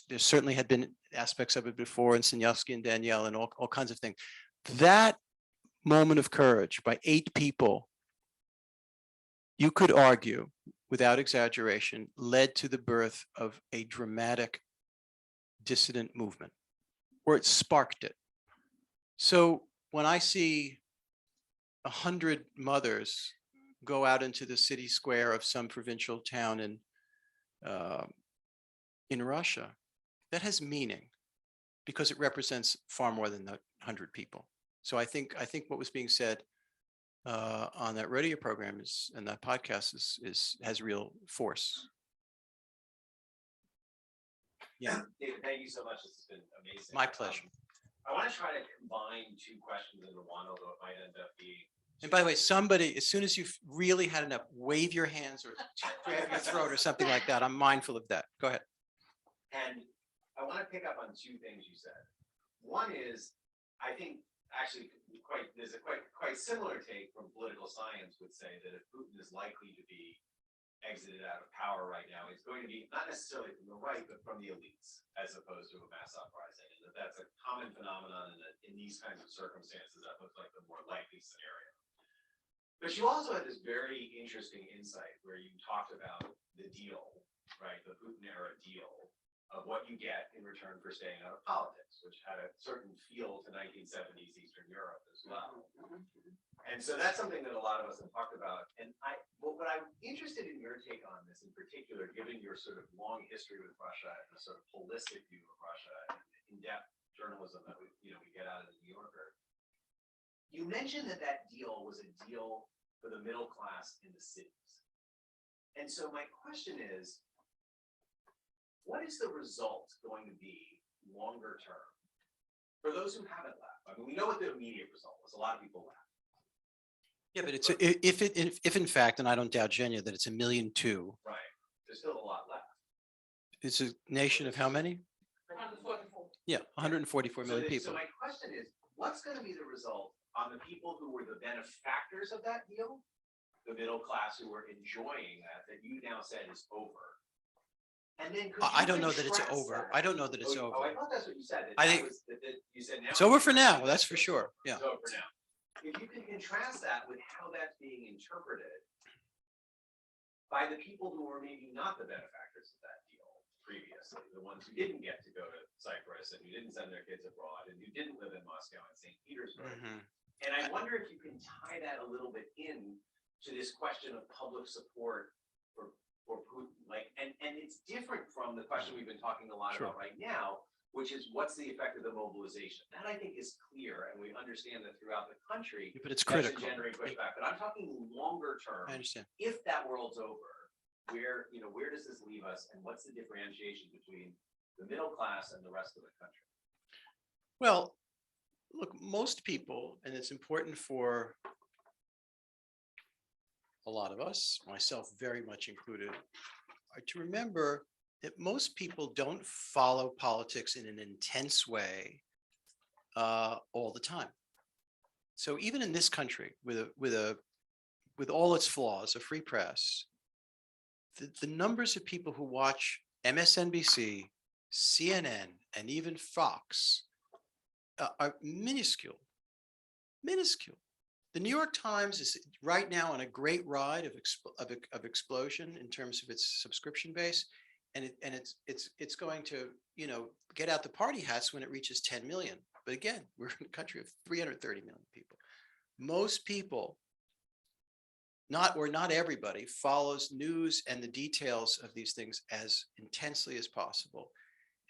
There certainly had been aspects of it before in Sinyavsky and Danielle and all kinds of things. That moment of courage by 8 people, you could argue, without exaggeration, led to the birth of a dramatic dissident movement, or it sparked it. So when I see 100 mothers go out into the city square of some provincial town in Russia, that has meaning because it represents far more than the 100 people. So I think what was being said on that radio program and that podcast has real force. Yeah. David, thank you so much. This has been amazing. My pleasure. I want to try to combine 2 questions into one, although it might end up being. And by the way, somebody, as soon as you've really had enough, wave your hands or grab your throat or something like that. I'm mindful of that. Go ahead. And I want to pick up on 2 things you said. One is, I think actually there's a quite similar take from political science would say that if Putin is likely to be exited out of power right now, it's going to be not necessarily from the right, but from the elites, as opposed to a mass uprising. And that's a common phenomenon in these kinds of circumstances. That looks like the more likely scenario. But you also had this very interesting insight where you talked about the deal, right? The Putin era deal of what you get in return for staying out of politics, which had a certain feel to 1970s Eastern Europe as well. And so that's something that a lot of us have talked about. And what I'm interested in your take on this in particular, given your sort of long history with Russia and the sort of holistic view of Russia in-depth journalism that we get out of the New Yorker. You mentioned that deal was a deal for the middle class in the cities. And so my question is, what is the result going to be longer term for those who haven't left? I mean, we know what the immediate result was. A lot of people left. Yeah, but it's, if in fact, and I don't doubt Genya, that it's 1.2 million. Right. There's still a lot left. It's a nation of how many? Yeah, 144 So million the- people. So my question is, what's going to be the result on the people who were the benefactors of that deal? The middle class who were enjoying that you now said is over. And then could I you don't know that it's contrast over. that? I don't know that it's Oh, over. I thought that's what you said. I think You said now. it's over for now, that's for sure. Yeah. It's over now. If you can contrast that with how that's being interpreted by the people who were maybe not the benefactors of that deal previously, the ones who didn't get to go to Cyprus and who didn't send their kids abroad and who didn't live in Moscow and St. Petersburg. Mhm. And I wonder if you can tie that a little bit in to this question of public support for Putin. Like, and it's different from the question we've been talking a lot Sure. about right now, which is what's the effect of the mobilization? That I think is clear, and we understand that throughout the country. But it's that's critical. engendering pushback. But I'm talking longer term. I understand. If that world's over, where does this leave us, and what's the differentiation between the middle class and the rest of the country? Well, look, most people, and it's important for a lot of us, myself very much included, are to remember that most people don't follow politics in an intense way all the time. So even in this country, with all its flaws, a free press, the numbers of people who watch MSNBC, CNN, and even Fox are minuscule. The New York Times is right now on a great ride of explosion in terms of its subscription base, and it's going to get out the party hats when it reaches 10 million. But again, we're in a country of 330 million people. Most people, not everybody, follows news and the details of these things as intensely as possible.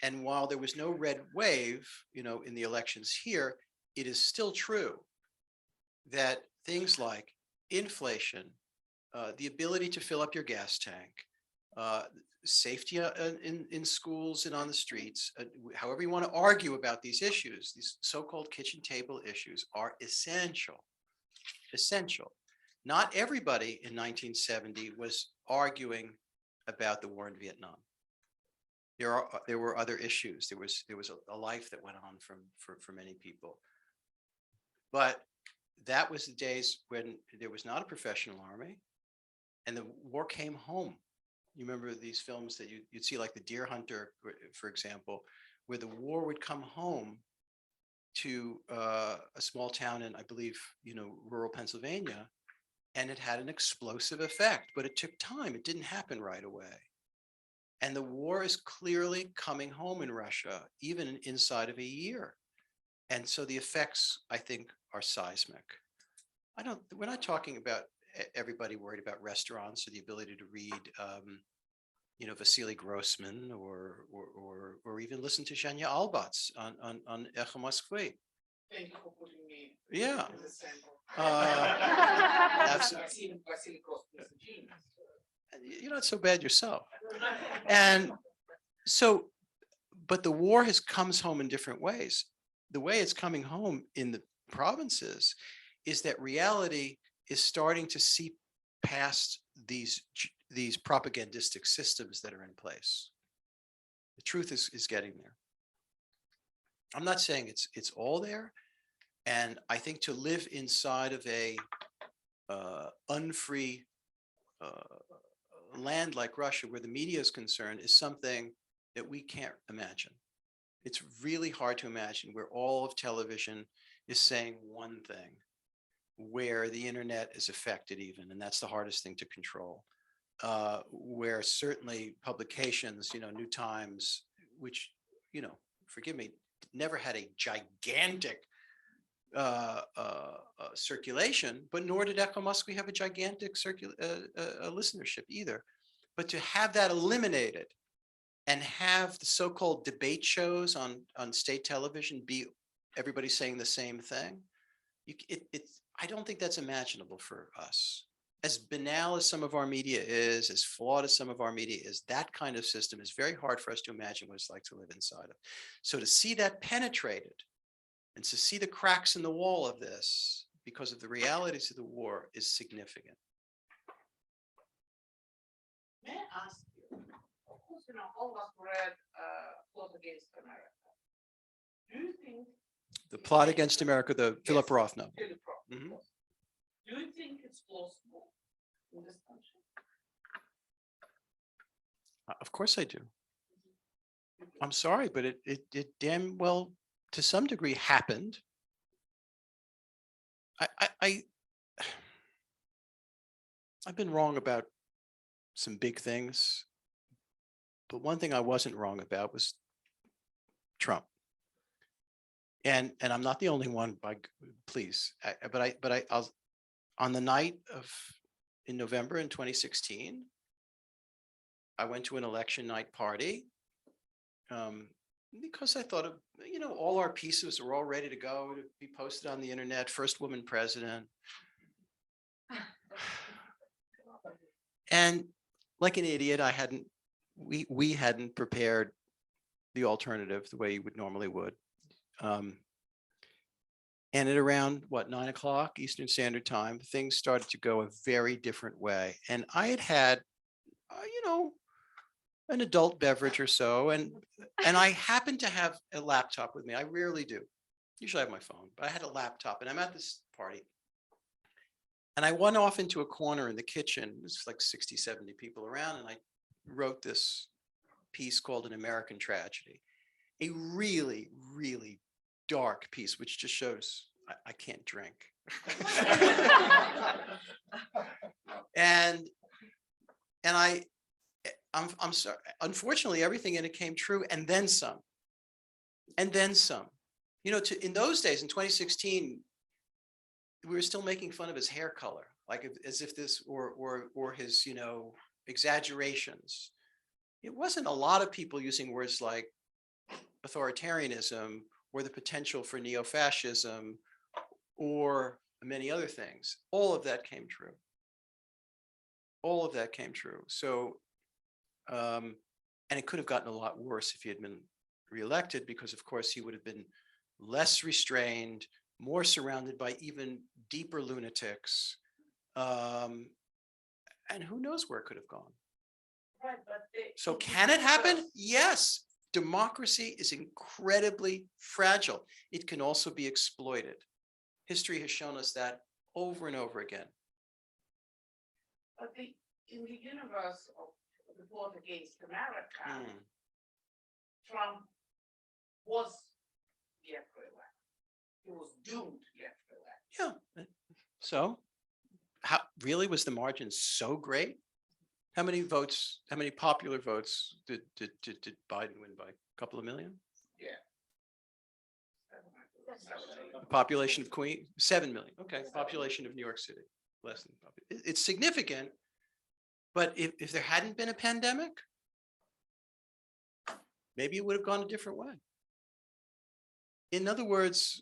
And while there was no red wave, in the elections here, it is still true that things like inflation, the ability to fill up your gas tank, safety in schools and on the streets, however you want to argue about these issues, these so-called kitchen table issues are essential. Not everybody in 1970 was arguing about the war in Vietnam. There were other issues. There was a life that went on for many people. But that was the days when there was not a professional army and the war came home. You remember these films that you'd see, like The Deer Hunter, for example, where the war would come home to a small town in, I believe, rural Pennsylvania, and it had an explosive effect, but it took time. It didn't happen right away. And the war is clearly coming home in Russia, even inside of a year. And so the effects, I think, are seismic. We're not talking about everybody worried about restaurants or the ability to read, Vasily Grossman or even listen to Yevgenia Albats on Echo Moskvy. Thank you for putting me Yeah. as a sample. Absolutely. I've seen Vasily Grossman as a genius. You're not so bad yourself. And so, but the war comes home in different ways. The way it's coming home in the provinces is that reality is starting to seep past these propagandistic systems that are in place. The truth is getting there. I'm not saying it's all there. And I think to live inside of a unfree land like Russia, where the media is concerned, is something that we can't imagine. It's really hard to imagine where all of television is saying one thing, where the internet is affected even, and that's the hardest thing to control. Where certainly publications, New Times, which, forgive me, never had a gigantic circulation, but nor did Echo Moskvy have a gigantic listenership either. But to have that eliminated and have the so-called debate shows on state television be everybody saying the same thing. I don't think that's imaginable for us. As banal as some of our media is, as flawed as some of our media is, that kind of system is very hard for us to imagine what it's like to live inside of. So to see that penetrated and to see the cracks in the wall of this because of the realities of the war is significant. May I ask you, of course, all of us read Plot Against America. Do you think The Plot Against America, the Philip Roth novel. Philip Roth, of Mhm. course. Do you think it's plausible in this country? Of course I do. I'm sorry, but it damn well, to some degree, happened. I've been wrong about some big things, but one thing I wasn't wrong about was Trump. And I'm not the only one, please. I'll on the night in November in 2016, I went to an election night party because I thought of, all our pieces were all ready to go to be posted on the internet. First woman president. And like an idiot, we hadn't prepared the alternative the way you would normally would. And at around 9 o'clock Eastern Standard Time, things started to go a very different way. And I had an adult beverage or so, and I happened to have a laptop with me. I rarely do. Usually I have my phone, but I had a laptop, and I'm at this party. And I went off into a corner in the kitchen. There's like 60, 70 people around, and I wrote this piece called An American Tragedy. A really, really dark piece, which just shows I can't drink. and I'm sorry. Unfortunately, everything in it came true, and then some. And then some. In those days, in 2016, we were still making fun of his hair color, like as if this or his exaggerations. It wasn't a lot of people using words like authoritarianism or the potential for neo-fascism or many other things. All of that came true. All of that came true. So, and it could have gotten a lot worse if he had been reelected, because of course he would have been less restrained, more surrounded by even deeper lunatics. And who knows where it could have gone. Right, but So can it happen? Yes. Democracy is incredibly fragile. It can also be exploited. History has shown us that over and over again. But in the universe of the Plot Against America, Trump was get reelected. He was doomed to get reelected. Yeah. So how really was the margin so great? How many votes, how many popular votes did Biden win by? A couple of million? Yeah. The population of Queen, 7 million. Okay, population of New York City, less than. It's significant, but if there hadn't been a pandemic, maybe it would have gone a different way. In other words,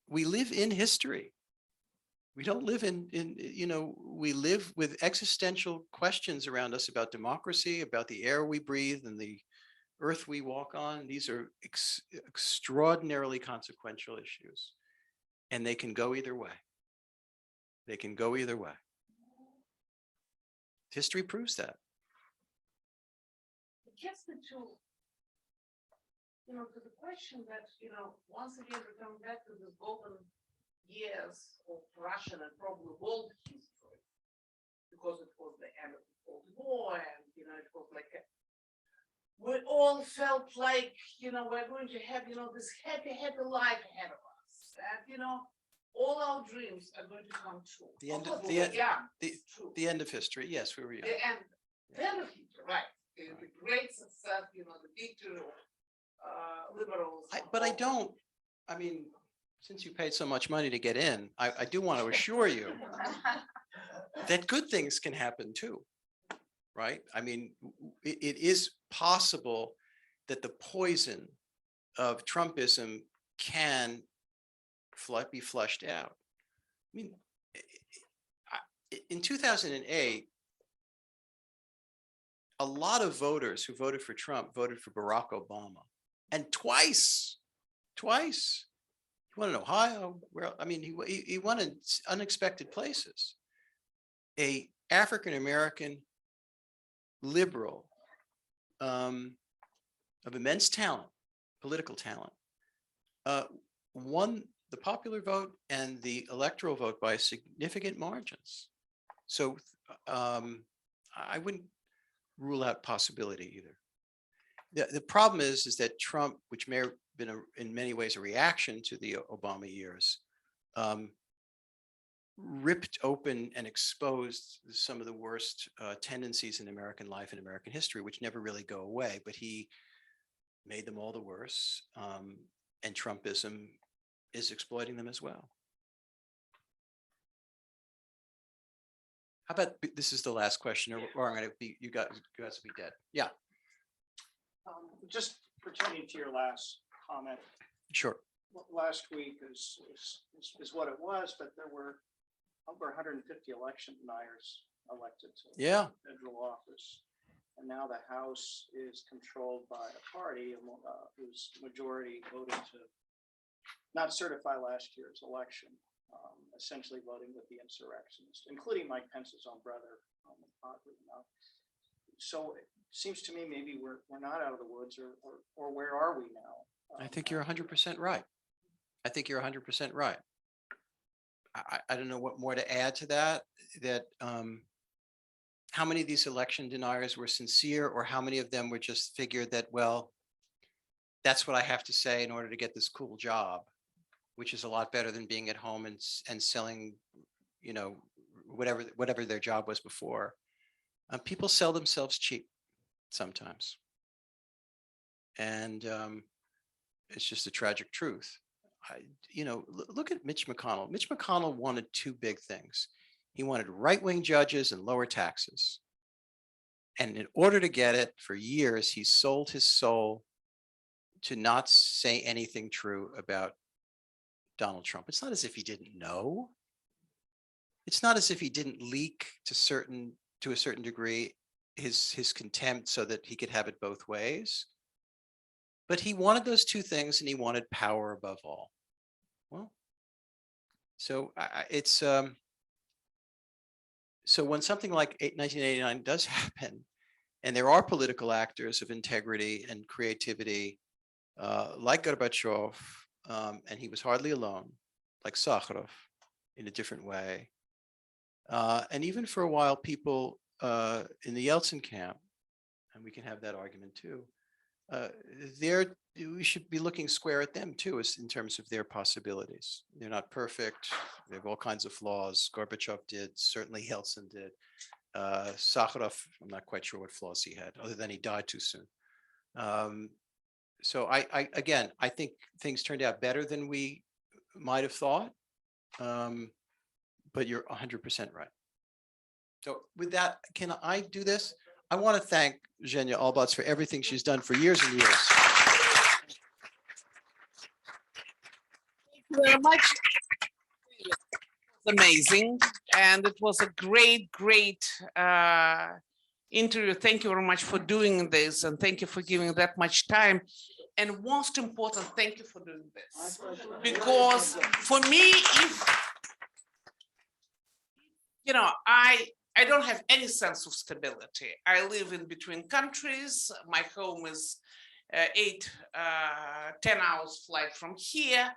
we live in history. We don't live we live with existential questions around us about democracy, about the air we breathe and the earth we walk on. These are extraordinarily consequential issues, and they can go either way. They can go either way. History proves that. It gets me to the question that, once again, we come back to the golden years of Russian and probably world history, because it was the end of the Cold War, and it was like we all felt like we're going to have this happy life ahead of us, and all our dreams are going to come true. The end course, of we were young, it's true. the end of history. Yes, we were young. The end of history, right? The great success, the victory of liberals. Since you paid so much money to get in, I do want to assure you that good things can happen too, right? I mean, it is possible that the poison of Trumpism can be flushed out. I mean, in 2008, a lot of voters who voted for Trump voted for Barack Obama, and twice. He won in Ohio, where I mean, he won in unexpected places. A African-American liberal of immense talent, political talent, won the popular vote and the electoral vote by significant margins. So I wouldn't rule out possibility either. The problem is that Trump, which may have been in many ways a reaction to the Obama years, ripped open and exposed some of the worst tendencies in American life and American history, which never really go away, but he made them all the worse. And Trumpism is exploiting them as well. How about, this is the last question, or I'm gonna be, you guys will be dead. Yeah, Just pertaining to your last comment, sure. last week is what it was, but there were over 150 election deniers elected to Yeah. federal office. And now the House is controlled by a party whose majority voted to not certify last year's election, essentially voting with the insurrectionists, including Mike Pence's own brother. So it seems to me maybe we're not out of the woods, or where are we now? I think you're 100% right. I think you're 100% right. I don't know what more to add to that, how many of these election deniers were sincere, or how many of them were just figured that, well, that's what I have to say in order to get this cool job, which is a lot better than being at home and selling, you know, whatever their job was before. People sell themselves cheap sometimes. And it's just a tragic truth. You know, look at Mitch McConnell. Mitch McConnell wanted two big things. He wanted right-wing judges and lower taxes. And in order to get it, for years, he sold his soul to not say anything true about Donald Trump. It's not as if he didn't know. It's not as if he didn't leak to a certain degree his contempt so that he could have it both ways. But he wanted those two things, and he wanted power above all. Well, so it's so when something like 1989 does happen, and there are political actors of integrity and creativity, like Gorbachev, and he was hardly alone, like Sakharov, in a different way, and even for a while, people in the Yeltsin camp, and we can have that argument too. We should be looking square at them too, in terms of their possibilities. They're not perfect. They have all kinds of flaws. Gorbachev did, certainly Yeltsin did. Sakharov, I'm not quite sure what flaws he had, other than he died too soon. So again, I think things turned out better than we might have thought, but you're 100% right. So with that, can I do this? I want to thank Yevgenia Albats for everything she's done for years and years. Thank you very much. It was amazing, and it was a great interview. Thank you very much for doing this, and thank you for giving that much time. And most important, thank you for doing this, because for me, I don't have any sense of stability. I live in between countries. My home is 10 hours flight from here.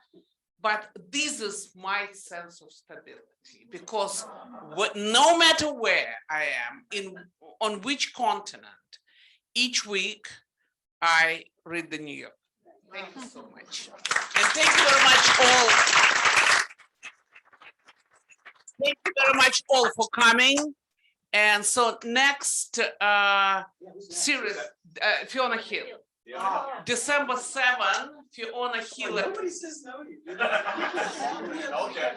But this is my sense of stability, because no matter where I am, on which continent, each week I read the New York. Thank you so much. And thank you very much all. Thank you very much all for coming. And so next series, Fiona Hill. December 7th, Fiona Hill. Nobody says no. Okay.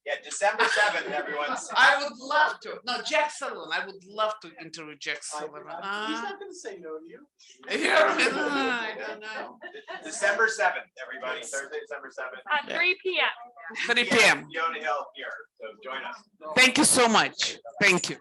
Yeah, December 7th, everyone. I would love to. No, Jack Sullivan. I would love to interview Jack Sullivan. He's not going to say no to you. Yeah, December 7th, everybody, Thursday, December 7th. At 3 p.m. 3 p.m. Fiona Hill here, so join us. Thank you so much. Thank you.